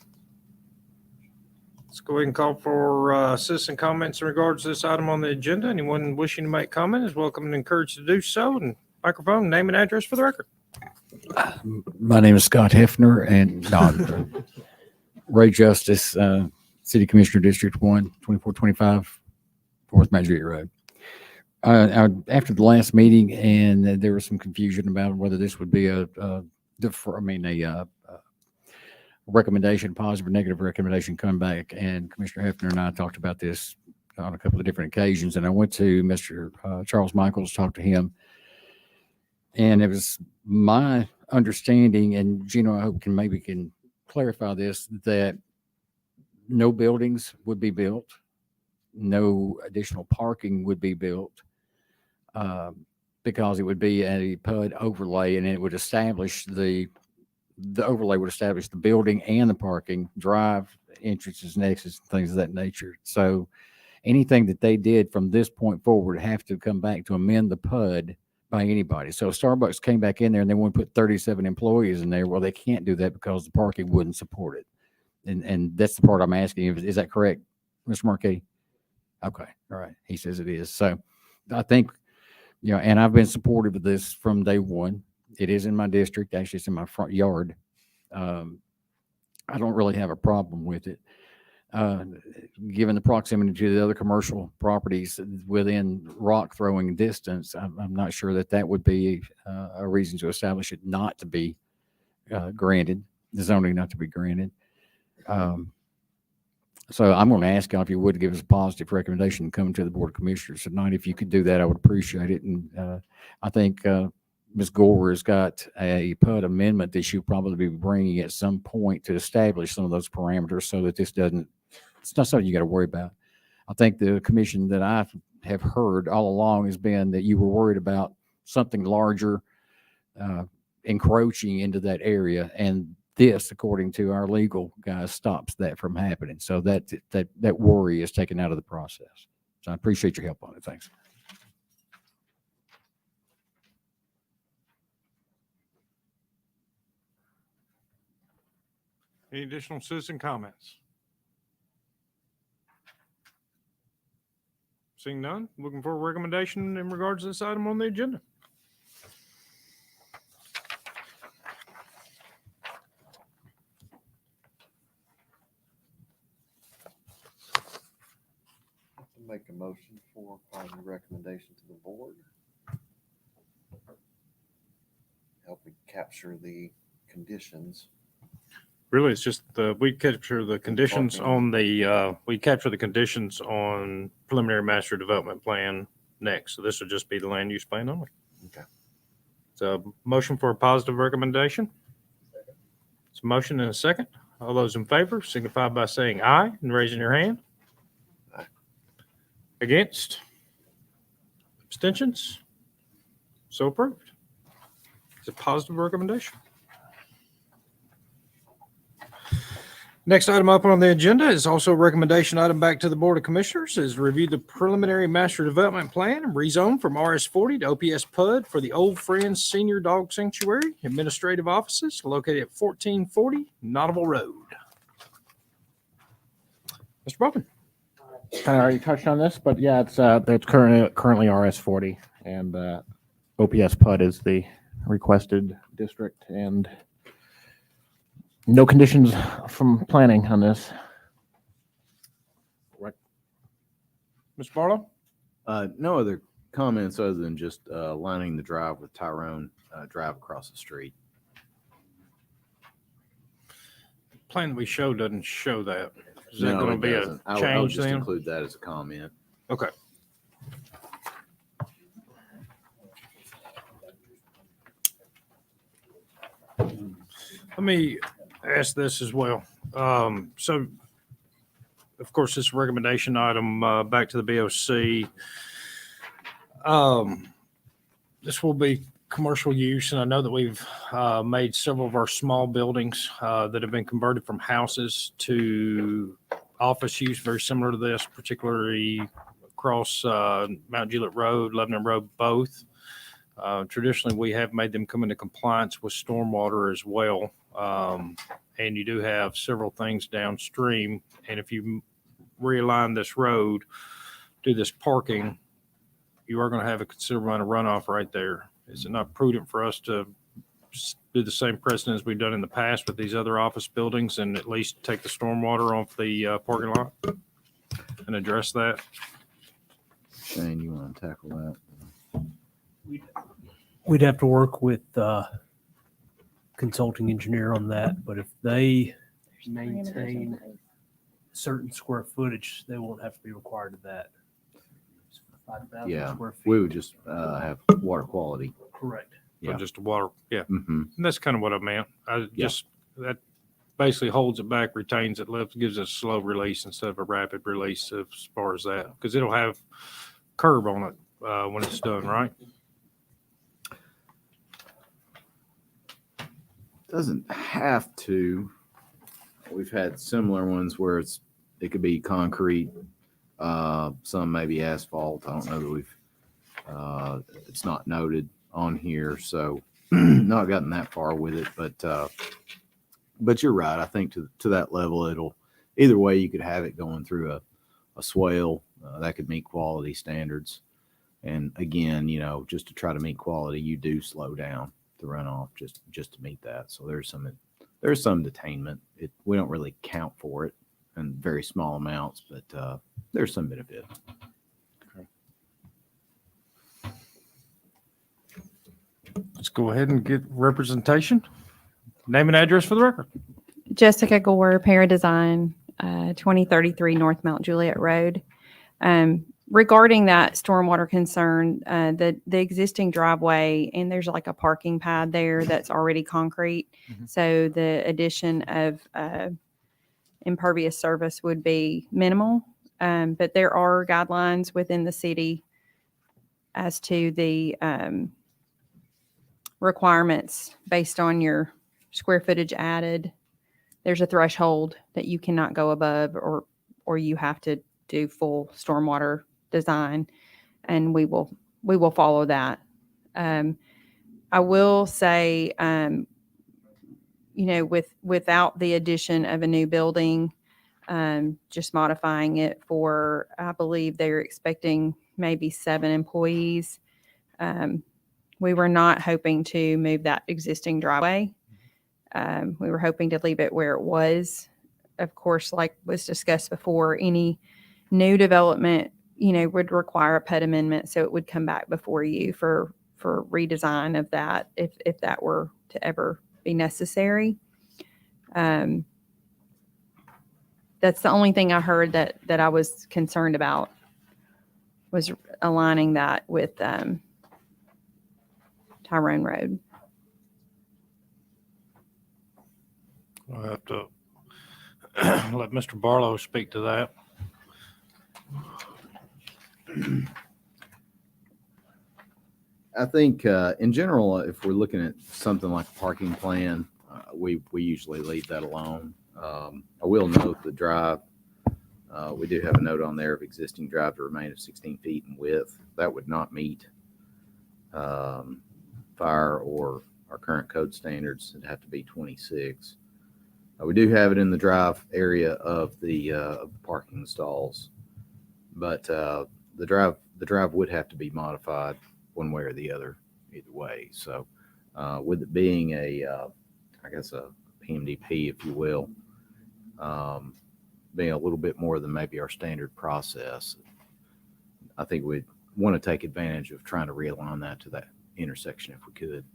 Speaker 1: go ahead and call for citizen comments in regards to this item on the agenda. Anyone wishing to make comment is welcome and encouraged to do so. And microphone, name and address for the record.
Speaker 12: My name is Scott Hefner and Ray Justice, City Commissioner District 1, 2425 Fourth Juliet Road. After the last meeting, and there was some confusion about whether this would be a recommendation, positive or negative recommendation, come back. And Commissioner Hefner and I talked about this on a couple of different occasions. And I went to Mr. Charles Michaels, talked to him. And it was my understanding, and Gino, I hope can clarify this, that no buildings would be built, no additional parking would be built, because it would be a PUD overlay, and it would establish the overlay would establish the building and the parking, drive, entrances, and exits, and things of that nature. So anything that they did from this point forward have to come back to amend the PUD by anybody. So Starbucks came back in there and they want to put 37 employees in there. Well, they can't do that because the parking wouldn't support it. And that's the part I'm asking you. Is that correct, Mr. Marquis? Okay. All right. He says it is. So I think, and I've been supportive of this from day one. It is in my district. Actually, it's in my front yard. I don't really have a problem with it. Given the proximity to the other commercial properties within rock throwing distance, I'm not sure that would be a reason to establish it not to be granted, the zoning not to be granted. So I'm going to ask y'all if you would give us a positive recommendation coming to the Board of Commissioners tonight. If you could do that, I would appreciate it. And I think Ms. Gore has got a PUD amendment that she'll probably be bringing at some point to establish some of those parameters so that it's not something you got to worry about. I think the commission that I have heard all along has been that you were worried about something larger encroaching into that area. And this, according to our legal guys, stops that from happening. So that worry is taken out of the process. So I appreciate your help on it. Thanks.
Speaker 1: Any additional citizen comments? Seeing none, looking for a recommendation in regards to this item on the agenda.
Speaker 6: Make a motion for positive recommendation to the board. Helping capture the conditions.
Speaker 1: Really, it's just we capture the conditions on we capture the conditions on preliminary master development plan next. So this will just be the land use plan only.
Speaker 6: Okay.
Speaker 1: So motion for a positive recommendation. It's a motion and a second. All those in favor signify by saying aye and raising your hand.
Speaker 6: Aye.
Speaker 1: Against? Abstentions? So approved. It's a positive recommendation. Next item up on the agenda is also a recommendation item back to the Board of Commissioners is review the preliminary master development plan and rezone from RS40 to OPS PUD for the Old Friends Senior Dog Sanctuary Administrative Offices located at 1440 Nottaville Road. Mr. Bowman.
Speaker 3: Kind of already touched on this, but yeah, it's currently RS40, and OPS PUD is the requested district, and no conditions from planning on this.
Speaker 1: Mr. Barlow?
Speaker 5: No other comments other than just lining the drive with Tyrone Drive across the street.
Speaker 1: The plan that we show doesn't show that. Is that
Speaker 5: No,
Speaker 1: going
Speaker 5: it
Speaker 1: to be
Speaker 5: doesn't.
Speaker 1: a
Speaker 5: I would
Speaker 1: change
Speaker 5: just
Speaker 1: then?
Speaker 5: include that as a comment.
Speaker 1: Okay. Let me ask this as well. So, of course, this recommendation item back to the BOC. This will be commercial use, and I know that we've made several of our small buildings that have been converted from houses to office use, very similar to this, particularly across Mount Juliet Road, Lebanon Road, both. Traditionally, we have made them come into compliance with stormwater as well. And you do have several things downstream. And if you realign this road, do this parking, you are going to have a considerable amount of runoff right there. Is it not prudent for us to do the same precedent as we've done in the past with these other office buildings and at least take the stormwater off the parking lot and address that?
Speaker 5: Shane, you want to tackle that?
Speaker 13: We'd have to work with consulting engineer on that, but if they maintain certain square footage, they won't have to be required of that. 5,000
Speaker 5: Yeah,
Speaker 13: square feet.
Speaker 5: we would just have water quality.
Speaker 13: Correct.
Speaker 1: So
Speaker 5: Yeah.
Speaker 1: just the water, yeah.
Speaker 5: Mm-hmm.
Speaker 1: And that's kind of what I meant.
Speaker 5: Yeah.
Speaker 1: That basically holds it back, retains it, gives it a slow release instead of a rapid release as far as that, because it'll have curb on it when it's done, right?
Speaker 5: Doesn't have to. We've had similar ones where it could be concrete, some maybe asphalt. I don't know that we've it's not noted on here, so not gotten that far with it. But you're right. I think to that level, it'll either way you could have it going through a swale that could meet quality standards. And again, just to try to meet quality, you do slow down the runoff just to meet that. So there's some detainment. We don't really count for it in very small amounts, but there's some benefit.
Speaker 1: Let's go ahead and get representation. Name and address for the record.
Speaker 14: Jessica Gore, Paradesign, 2033 North Mount Juliet Road. Regarding that stormwater concern, the existing driveway, and there's like a parking pad there that's already concrete.
Speaker 1: Mhm.
Speaker 14: So the addition of impervious surface would be minimal. But there are guidelines within the city as to the requirements based on your square footage added. There's a threshold that you cannot go above, or you have to do full stormwater design, and we will follow that. I will say, without the addition of a new building, just modifying it for, I believe they're expecting maybe 7 employees. We were not hoping to move that existing driveway. We were hoping to leave it where it was. Of course, like was discussed before, any new development, would require a PUD amendment. So it would come back before you for redesign of that if that were to ever be necessary. That's the only thing I heard that I was concerned about was aligning that with Tyrone Road.
Speaker 1: We'll have to let Mr. Barlow speak to that.
Speaker 5: I think in general, if we're looking at something like a parking plan, we usually leave that alone. I will note the drive. We do have a note on there of existing drive to remain of 16 feet in width. That would not meet fire or our current code standards. It'd have to be 26. We do have it in the drive area of the parking stalls, but the drive would have to be modified one way or the other, either way. So with it being I guess a PMDP, if you will, being a little bit more than maybe our standard process, I think we'd want to take advantage of trying to realign that to that intersection if we could.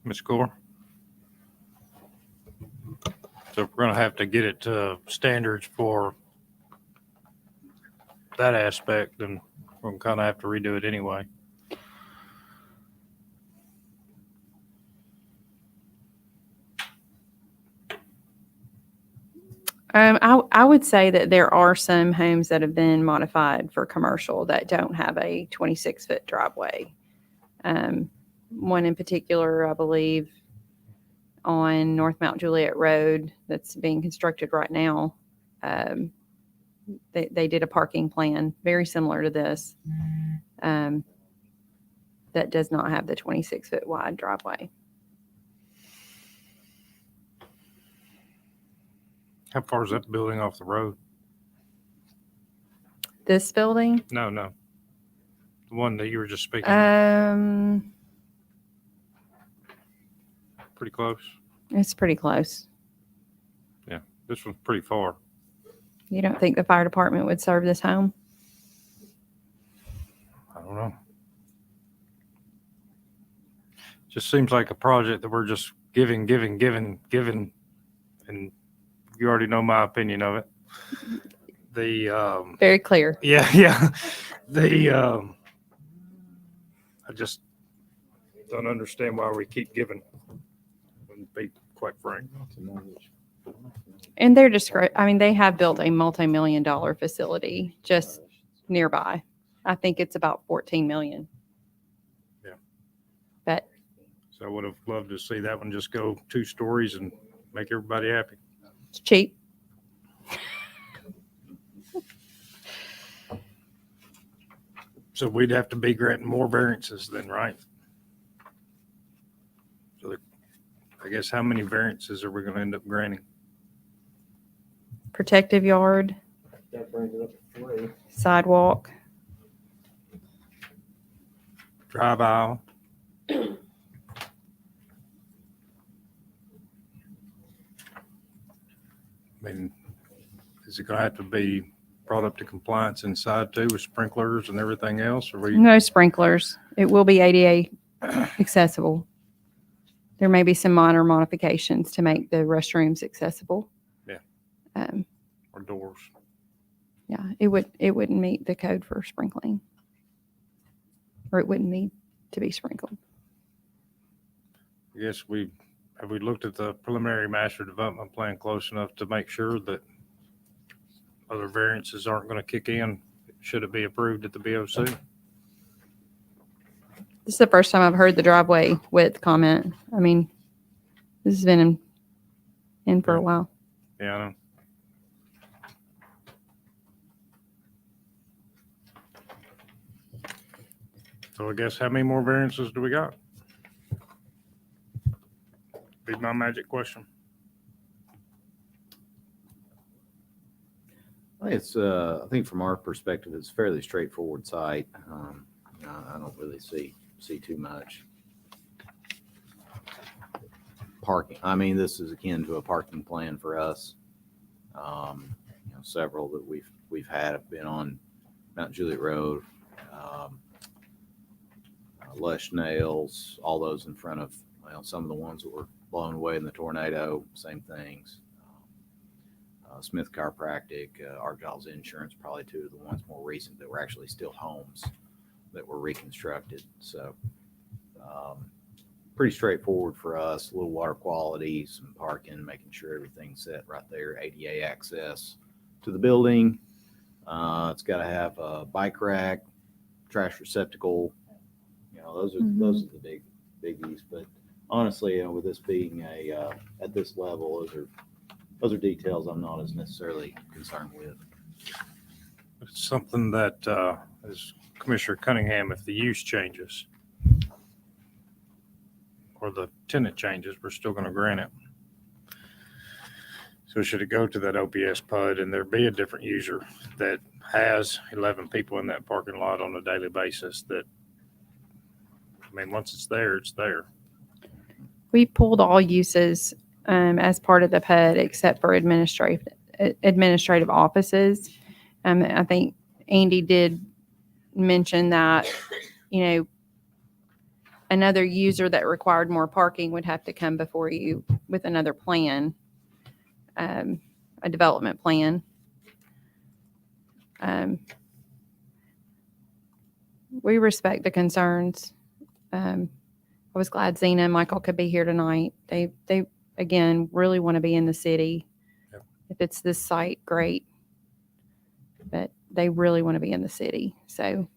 Speaker 1: Ms. Gore? So if we're going to have to get it to standards for that aspect, then we're going to kind of have to redo it anyway.
Speaker 14: I would say that there are some homes that have been modified for commercial that don't have a 26-foot driveway. One in particular, I believe, on North Mount Juliet Road that's being constructed right now. They did a parking plan very similar to this that does not have the 26-foot wide driveway.
Speaker 1: How far is that building off the road?
Speaker 14: This building?
Speaker 1: No. The one that you were just speaking. Pretty close.
Speaker 14: It's pretty close.
Speaker 1: Yeah, this one's pretty far.
Speaker 14: You don't think the fire department would serve this home?
Speaker 1: I don't know. Just seems like a project that we're just giving, and you already know my opinion of it.
Speaker 14: Very clear.
Speaker 1: Yeah. I just don't understand why we keep giving, to be quite frank.
Speaker 14: And they're they have built a multi-million-dollar facility just nearby. I think it's about 14 million.
Speaker 1: Yeah.
Speaker 14: But
Speaker 1: So I would have loved to see that one just go 2 stories and make everybody happy.
Speaker 14: it's cheap.
Speaker 1: So we'd have to be granting more variances then, right? So I guess how many variances are we going to end up granting?
Speaker 14: Protective yard,
Speaker 13: That brings it up to 3.
Speaker 14: sidewalk.
Speaker 1: Drive aisle? I mean, is it going to have to be brought up to compliance inside too with sprinklers and everything else? Or
Speaker 14: No sprinklers. It will be ADA accessible. There may be some minor modifications to make the restrooms accessible.
Speaker 1: Yeah. Or doors?
Speaker 14: Yeah, it wouldn't meet the code for sprinkling, or it wouldn't need to be sprinkled.
Speaker 1: I guess have we looked at the preliminary master development plan close enough to make sure that other variances aren't going to kick in should it be approved at the BOC?
Speaker 14: This is the first time I've heard the driveway width comment. I mean, this has been in for a while.
Speaker 1: Yeah, I know. So I guess how many more variances do we got? Be my magic question.
Speaker 5: I think from our perspective, it's a fairly straightforward site. I don't really see too much parking. I mean, this is akin to a parking plan for us. Several that we've had have been on Mount Juliet Road, Lush Nails, all those in front of some of the ones that were blown away in the tornado, same things. Smith Chiropractic, Argyle's Insurance, probably two of the ones more recent that were actually still homes that were reconstructed. So pretty straightforward for us. A little water quality, some parking, making sure everything's set right there. ADA access to the building. It's got to have a bike rack, trash receptacle. You know, those are the big biggies. But honestly, with this being at this level, those are details I'm not as necessarily concerned with.
Speaker 1: It's something that, as Commissioner Cunningham, if the use changes or the tenant changes, we're still going to grant it. So should it go to that OPS PUD and there be a different user that has 11 people in that parking lot on a daily basis that, I mean, once it's there, it's there.
Speaker 14: We pulled all uses as part of the PUD except for administrative offices. I think Andy did mention that, you know, another user that required more parking would have to come before you with another plan, a development plan. We respect the concerns. I was glad Zena and Michael could be here tonight. They again really want to be in the city.
Speaker 1: Yep.
Speaker 14: If it's this site, great. But they really want to be in the city. So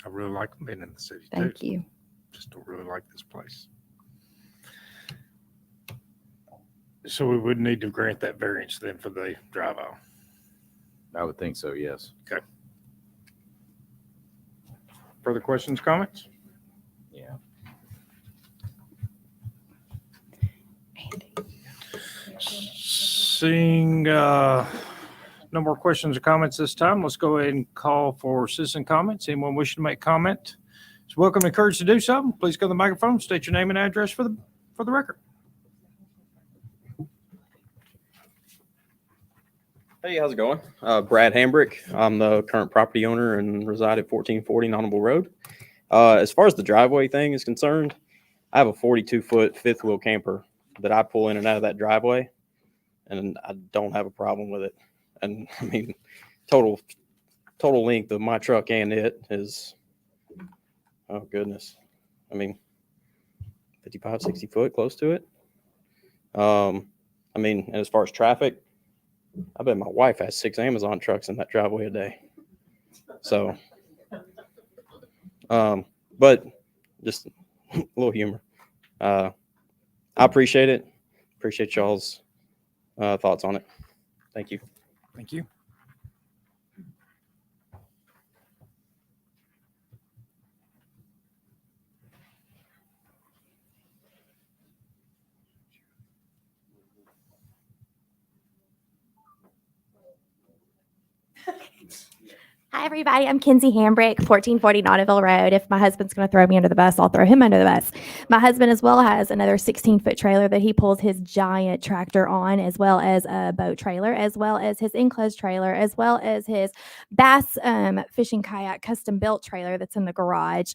Speaker 1: I really like being in the city too.
Speaker 14: thank you.
Speaker 1: Just don't really like this place. So we would need to grant that variance then for the drive aisle.
Speaker 5: I would think so, yes.
Speaker 1: Okay. Further questions, comments?
Speaker 5: Yeah.
Speaker 1: Seeing no more questions or comments this time, let's go ahead and call for citizen comments. Anyone wishing to make comment is welcome and encouraged to do so. Please go to the microphone, state your name and address for the record.
Speaker 15: Hey, how's it going? Brad Hambrick. I'm the current property owner and reside at 1440 Nautical Road. As far as the driveway thing is concerned, I have a 42-foot fifth wheel camper that I pull in and out of that driveway, and I don't have a problem with it. And I mean, total length of my truck and it is, oh goodness, I mean, 55, 60 foot, close to it. I mean, and as far as traffic, I bet my wife has 6 Amazon trucks in that driveway a day. So, but just a little humor. I appreciate it. Appreciate y'all's thoughts on it. Thank you.
Speaker 1: Thank you.
Speaker 16: Hi, everybody. I'm Kinsey Hambrick, 1440 Nautical Road. If my husband's going to throw me under the bus, I'll throw him under the bus. My husband as well has another 16-foot trailer that he pulls his giant tractor on, as well as a boat trailer, as well as his enclosed trailer, as well as his bass fishing kayak custom-built trailer that's in the garage.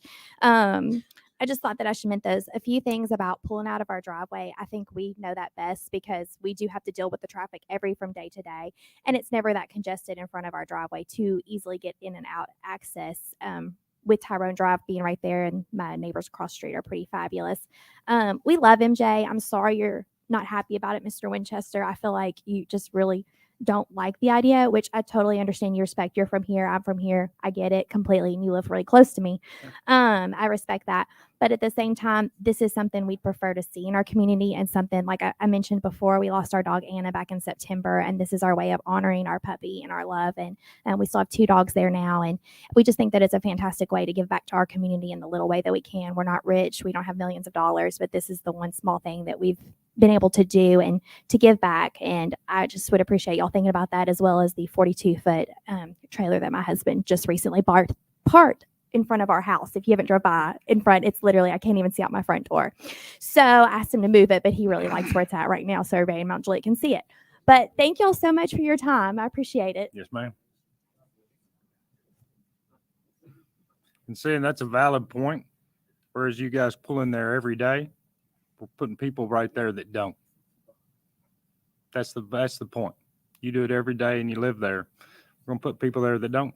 Speaker 16: I just thought that I should mention a few things about pulling out of our driveway. I think we know that best because we do have to deal with the traffic from day to day, and it's never that congested in front of our driveway to easily get in and out access. With Tyrone Drive being right there, and my neighbors across the street are pretty fabulous. We love MJ. I'm sorry you're not happy about it, Mr. Winchester. I feel like you just really don't like the idea, which I totally understand. You respect. You're from here. I'm from here. I get it completely. And you live really close to me. I respect that. But at the same time, this is something we'd prefer to see in our community, and something like I mentioned before, we lost our dog Anna back in September, and this is our way of honoring our puppy and our love. And we still have 2 dogs there now. And we just think that it's a fantastic way to give back to our community in the little way that we can. We're not rich. We don't have millions of dollars, but this is the one small thing that we've been able to do and to give back. And I just would appreciate y'all thinking about that, as well as the 42-foot trailer that my husband just recently parked in front of our house. If you haven't drove by in front, it's literally, I can't even see out my front door. So I asked him to move it, but he really likes where it's at right now, so everybody in Mount Juliet can see it. But thank y'all so much for your time. I appreciate it.
Speaker 1: Yes, ma'am. And seeing that's a valid point, whereas you guys pull in there every day, we're putting people right there that don't. That's the point. You do it every day and you live there. We're gonna put people there that don't.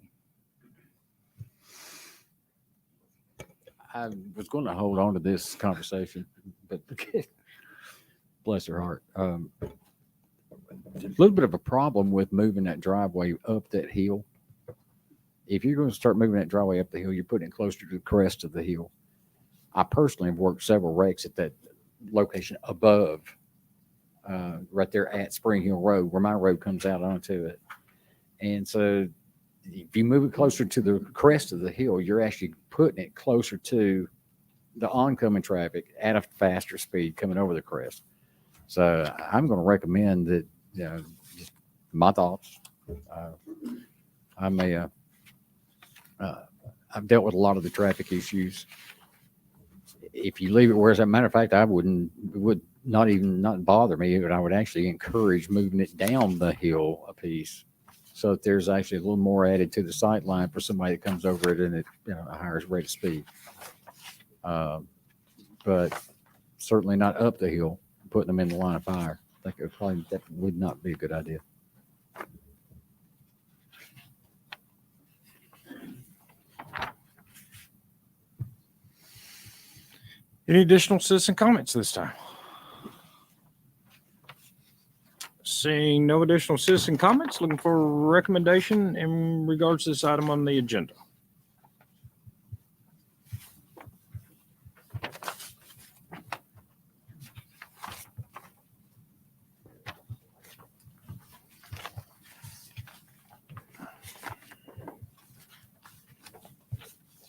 Speaker 12: I was going to hold on to this conversation, but bless her heart. A little bit of a problem with moving that driveway up that hill. If you're going to start moving that driveway up the hill, you're putting it closer to the crest of the hill. I personally have worked several wrecks at that location above, right there at Spring Hill Road, where my road comes out onto it. And so if you move it closer to the crest of the hill, you're actually putting it closer to the oncoming traffic at a faster speed coming over the crest. So I'm going to recommend that, just my thoughts. I've dealt with a lot of the traffic issues. If you leave it where, as a matter of fact, it would not bother me, but I would actually encourage moving it down the hill a piece, so that there's actually a little more added to the sight line for somebody that comes over it at a higher rate of speed. But certainly not up the hill, putting them in the line of fire. I think that would not be a good idea.
Speaker 1: Any additional citizen comments this time? Seeing no additional citizen comments, looking for a recommendation in regards to this item on the agenda.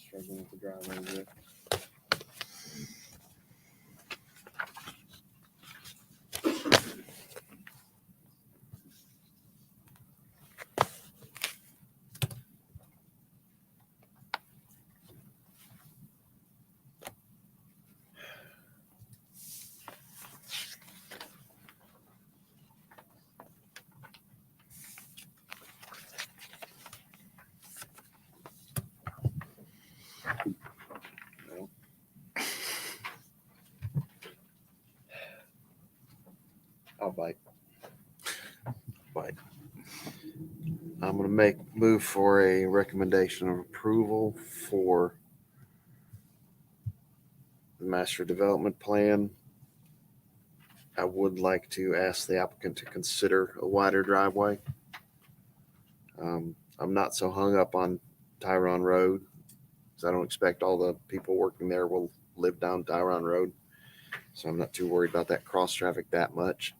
Speaker 6: Struggling with the driveway. I'll bite. I'm going to move for a recommendation of approval for the master development plan. I would like to ask the applicant to consider a wider driveway. I'm not so hung up on Tyrone Road, because I don't expect all the people working there will live down Tyrone Road. So I'm not too worried about that cross traffic that much.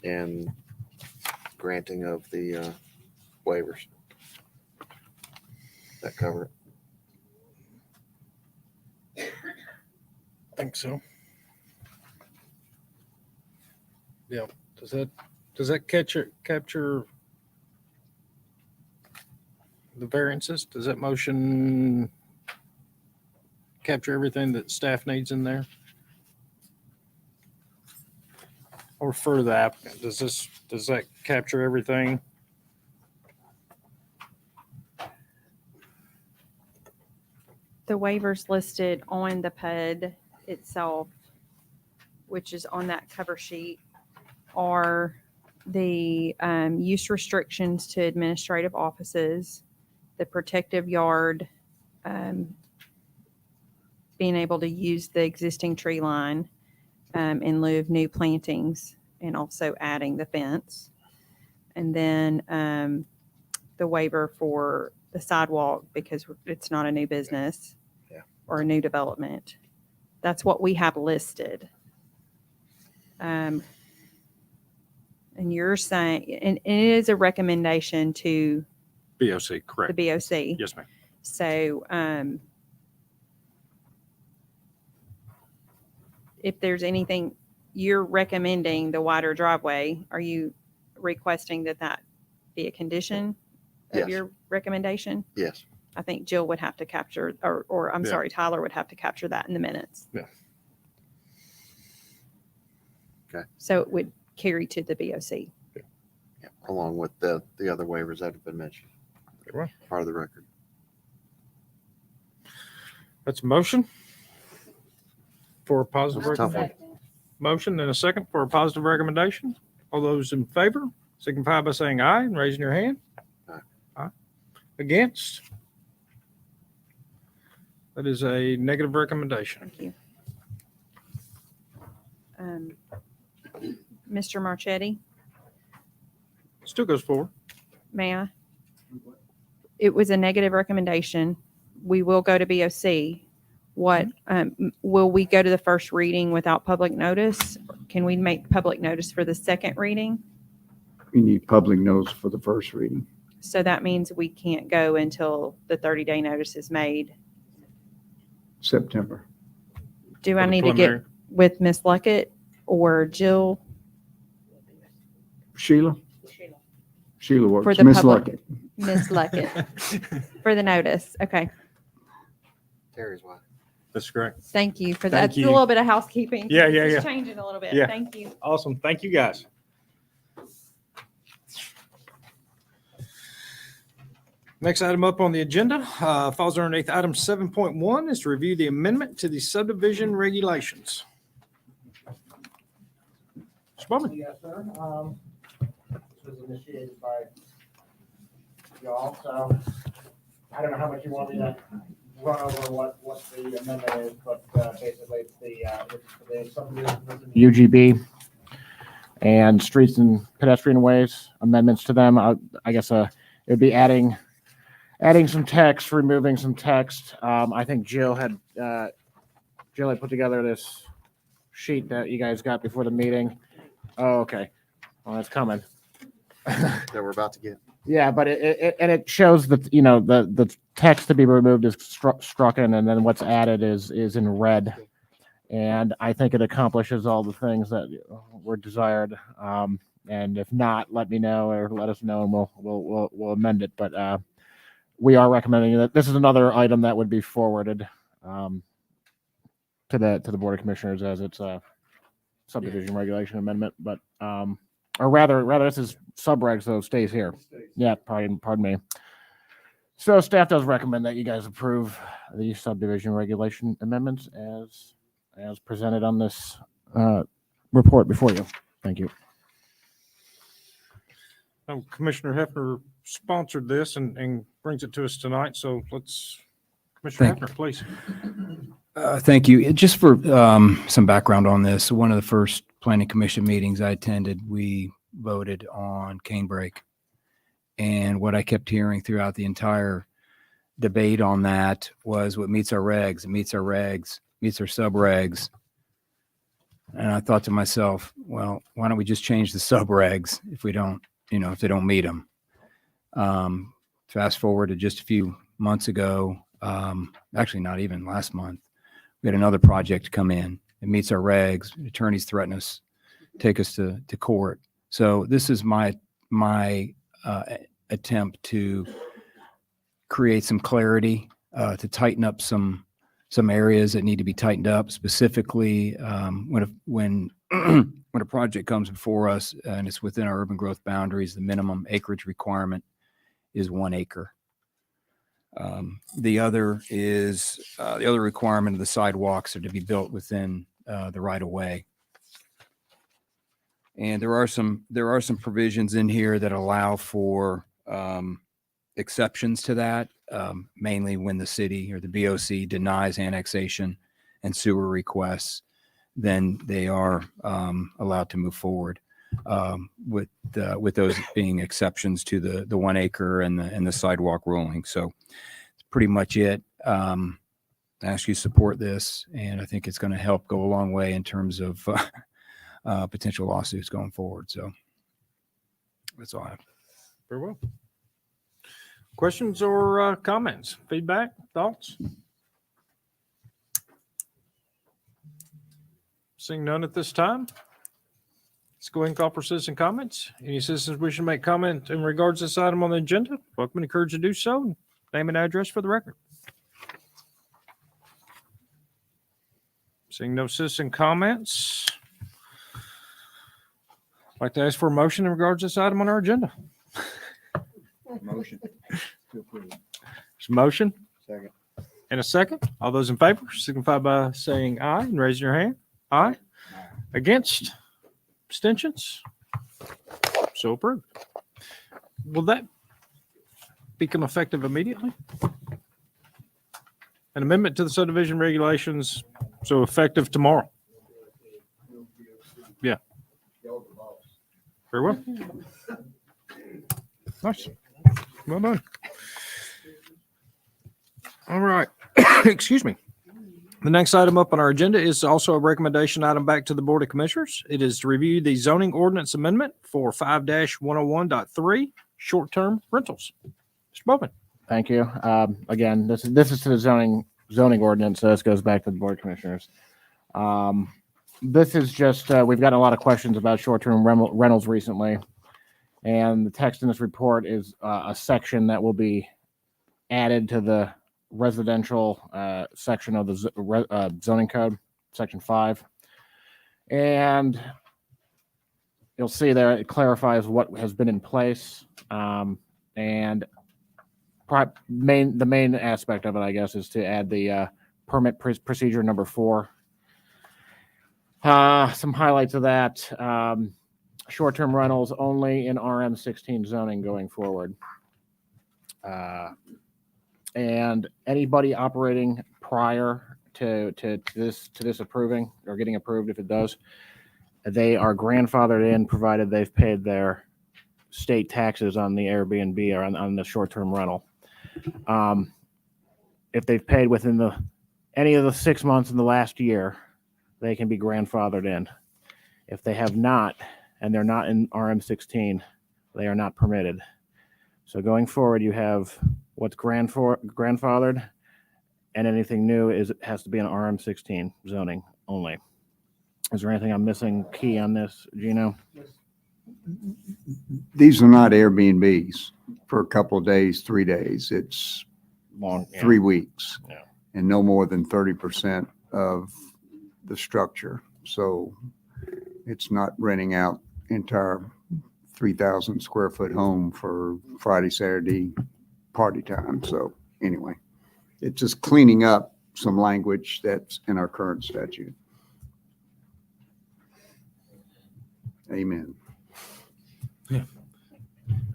Speaker 6: And granting of the waivers that cover it.
Speaker 1: I think so. Yeah. Does that capture the variances? Does that motion capture everything that staff needs in there? Or for the applicant, does that capture everything?
Speaker 14: The waivers listed on the PUD itself, which is on that cover sheet, are the use restrictions to administrative offices, the protective yard, being able to use the existing tree line in lieu of new plantings, and also adding the fence. And then the waiver for the sidewalk, because it's not a new business or a new development. That's what we have listed. And you're saying, and it is a recommendation to
Speaker 1: BOC, correct.
Speaker 14: the BOC.
Speaker 1: Yes, ma'am.
Speaker 14: So if there's anything, you're recommending the wider driveway, are you requesting that be a condition of
Speaker 6: Yes.
Speaker 14: your recommendation?
Speaker 6: Yes.
Speaker 14: I think Jill would have to capture, or I'm
Speaker 1: Yeah.
Speaker 14: sorry, Tyler would have to capture that in the minutes.
Speaker 1: Yeah.
Speaker 6: Okay.
Speaker 14: So it would carry to the BOC.
Speaker 6: Yeah, along with the other waivers that have been mentioned.
Speaker 1: Well.
Speaker 6: Part of the record.
Speaker 1: That's a motion for a positive
Speaker 6: That's a tough one.
Speaker 1: recommendation. Motion and a second for a positive recommendation. All those in favor, signify by saying aye and raising your hand. Aye. Against? That is a negative recommendation.
Speaker 14: Thank you. Mr. Marchetti,
Speaker 1: Still goes forward.
Speaker 14: may I? It was a negative recommendation. We will go to BOC. What, will we go to the first reading without public notice? Can we make public notice for the second reading?
Speaker 10: We need public notice for the first reading.
Speaker 14: So that means we can't go until the 30-day notice is made.
Speaker 10: September.
Speaker 14: Do I
Speaker 1: For the
Speaker 14: need to get
Speaker 1: preliminary.
Speaker 14: with Miss Luckett or Jill
Speaker 10: Sheila? Sheila
Speaker 14: for
Speaker 10: works.
Speaker 14: the
Speaker 10: Miss
Speaker 14: public?
Speaker 10: Luckett.
Speaker 14: Miss Luckett for the notice. Okay.
Speaker 6: Terry's wife.
Speaker 1: That's correct.
Speaker 14: Thank you for that.
Speaker 1: Thank
Speaker 14: That's
Speaker 1: you.
Speaker 14: a little bit of housekeeping.
Speaker 1: Yeah,
Speaker 14: It's
Speaker 1: yeah,
Speaker 14: just
Speaker 1: yeah.
Speaker 14: changing a little bit.
Speaker 1: Yeah.
Speaker 14: Thank you.
Speaker 1: Awesome. Thank you, guys. Next item up on the agenda falls underneath item 7.1 is to review the amendment to the subdivision regulations. Mr. Bowman.
Speaker 3: Yes, sir. This was initiated by y'all, so I don't know how much you want me to run over what the amendment is, but basically it's the subdivision UGB and streets and pedestrian ways amendments to them. I guess it would be adding some text, removing some text. I think Jill had put together this sheet that you guys got before the meeting. Oh, okay. Well, that's coming.
Speaker 6: That we're about to get.
Speaker 3: Yeah, but it shows that, the text to be removed is struck in, and then what's added is in red. And I think it accomplishes all the things that were desired. And if not, let me know or let us know, and we'll amend it. But we are recommending that this is another item that would be forwarded to the Board of Commissioners as it's a subdivision regulation amendment. But or rather this is subregs, so it stays here. Yeah, pardon me. So staff does recommend that you guys approve the subdivision regulation amendments as presented on this report before you. Thank you.
Speaker 1: Commissioner Hefner sponsored this and brings it to us tonight. So Commissioner Hefner, please.
Speaker 7: Thank you. Just for some background on this, one of the first Planning Commission meetings I attended, we voted on canebrake. And what I kept hearing throughout the entire debate on that was what meets our regs, it meets our regs, meets our subregs. And I thought to myself, well, why don't we just change the subregs if they don't meet them? Fast forward to just a few months ago, actually not even last month, we had another project come in. It meets our regs. Attorneys threaten us, take us to court. So this is my attempt to create some clarity, to tighten up some areas that need to be tightened up. Specifically, when a project comes before us and it's within our urban growth boundaries, the minimum acreage requirement is 1 acre. The other requirement of the sidewalks are to be built within the right of way. And there are some provisions in here that allow for exceptions to that, mainly when the city or the BOC denies annexation and sewer requests, then they are allowed to move forward with those being exceptions to the 1 acre and the sidewalk ruling. So that's pretty much it. I ask you to support this, and I think it's going to help go a long way in terms of potential lawsuits going forward. So that's all I have.
Speaker 1: Very well. Questions or comments, feedback, thoughts? Seeing none at this time. Let's go ahead and call for citizen comments. Any citizens wishing to make comment in regards to this item on the agenda, welcome and encouraged to do so. Name and address for the record. Seeing no citizen comments, I'd like to ask for a motion in regards to this item on our agenda.
Speaker 6: Motion to approve.
Speaker 1: There's a motion
Speaker 6: Second.
Speaker 1: and a second. All those in favor signify by saying aye and raising your hand. Aye. Against? Abstentions? So approved. Will that become effective immediately? An amendment to the subdivision regulations, so effective tomorrow. Yeah. Very well. Nice. Well done. All right. Excuse me. The next item up on our agenda is also a recommendation item back to the Board of Commissioners. It is to review the zoning ordinance amendment for 5-101.3 short-term rentals. Mr. Bowman.
Speaker 3: Thank you. Again, this is to the zoning ordinance. So this goes back to the Board of Commissioners. This is just, we've gotten a lot of questions about short-term rentals recently. And the text in this report is a section that will be added to the residential section of the zoning code, section 5. And you'll see there it clarifies what has been in place. And the main aspect of it, I guess, is to add the permit procedure number 4. Some highlights of that. Short-term rentals only in RM16 zoning going forward. And anybody operating prior to this approving or getting approved, if it does, they are grandfathered in provided they've paid their state taxes on the Airbnb or on the short-term rental. If they've paid within any of the 6 months in the last year, they can be grandfathered in. If they have not, and they're not in RM16, they are not permitted. So going forward, you have what's grandfathered, and anything new has to be an RM16 zoning only. Is there anything I'm missing key on this, Gino?
Speaker 10: These are not Airbnbs for a couple of days, 3 days. It's
Speaker 3: long,
Speaker 10: 3 weeks,
Speaker 3: Yeah.
Speaker 10: and no more than 30% of the structure. So it's not renting out entire 3,000 square foot home for Friday, Saturday party time. So anyway, it's just cleaning up some language that's in our current statute. Amen.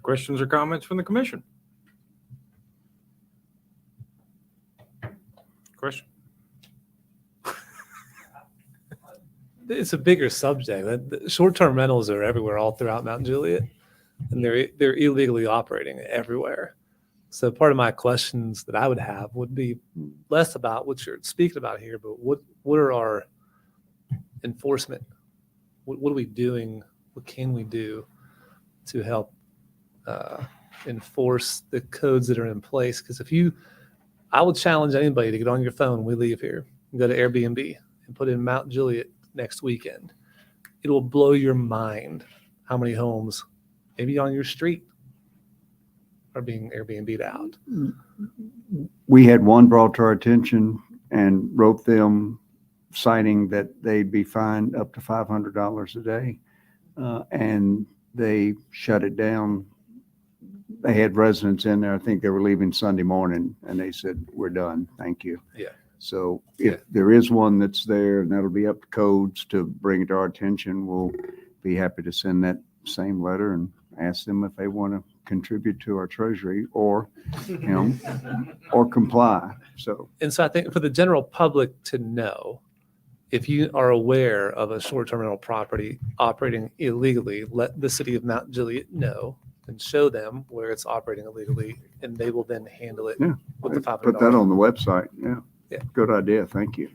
Speaker 1: Questions or comments from the commission? Question?
Speaker 2: It's a bigger subject. Short-term rentals are everywhere, all throughout Mount Juliet, and they're illegally operating everywhere. So part of my questions that I would have would be less about what you're speaking about here, but what are our enforcement? What are we doing? What can we do to help enforce the codes that are in place? Because I would challenge anybody to get on your phone when we leave here and go to Airbnb and put in Mount Juliet next weekend. It will blow your mind how many homes, maybe on your street, are being Airbnb'd out.
Speaker 10: We had one brought to our attention and wrote them citing that they'd be fined up to $500 a day. And they shut it down. They had residents in there. I think they were leaving Sunday morning, and they said, "We're done. Thank you."
Speaker 2: Yeah.
Speaker 10: So if there is one that's there, and that'll be up to codes to bring it to our attention, we'll be happy to send that same letter and ask them if they want to contribute to our treasury or, or comply. So.
Speaker 2: And so I think for the general public to know, if you are aware of a short-term rental property operating illegally, let the city of Mount Juliet know and show them where it's operating illegally, and they will then handle it with the $500.
Speaker 10: Put that on the website. Yeah.
Speaker 2: Yeah.
Speaker 10: Good idea. Thank you.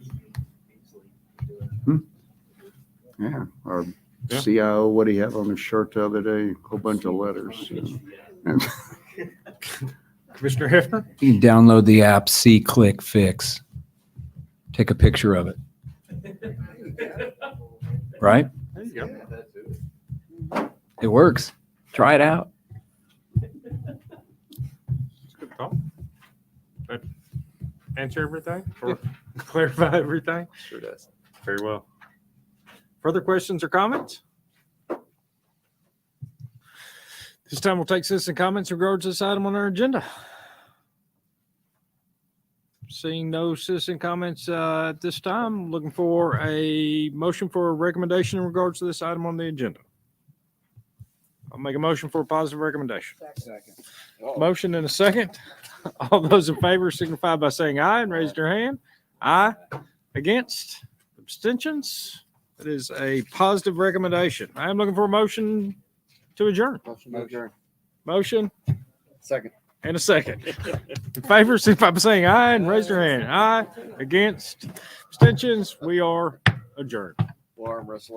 Speaker 10: Yeah. Our CIO, what do you have on his shirt the other day? A whole bunch of letters.
Speaker 1: Commissioner Hefner?
Speaker 7: You download the app, See, Click, Fix. Take a picture of it. Right?
Speaker 1: There you go.
Speaker 7: It works. Try it out.
Speaker 1: Good call. That answer everything or clarify everything?
Speaker 2: Sure does.
Speaker 1: Very well. Further questions or comments? This time we'll take citizen comments in regards to this item on our agenda. Seeing no citizen comments at this time, looking for a motion for a recommendation in regards to this item on the agenda. I'll make a motion for a positive recommendation.
Speaker 3: Second.
Speaker 1: Motion and a second. All those in favor signify by saying aye and raise your hand. Aye. Against? Abstentions? It is a positive recommendation. I am looking for a motion to adjourn. Motion
Speaker 3: Second.
Speaker 1: and a second. In favor signify by saying aye and raise your hand. Aye. Against? Abstentions? We are adjourned.
Speaker 3: Arm wrestling.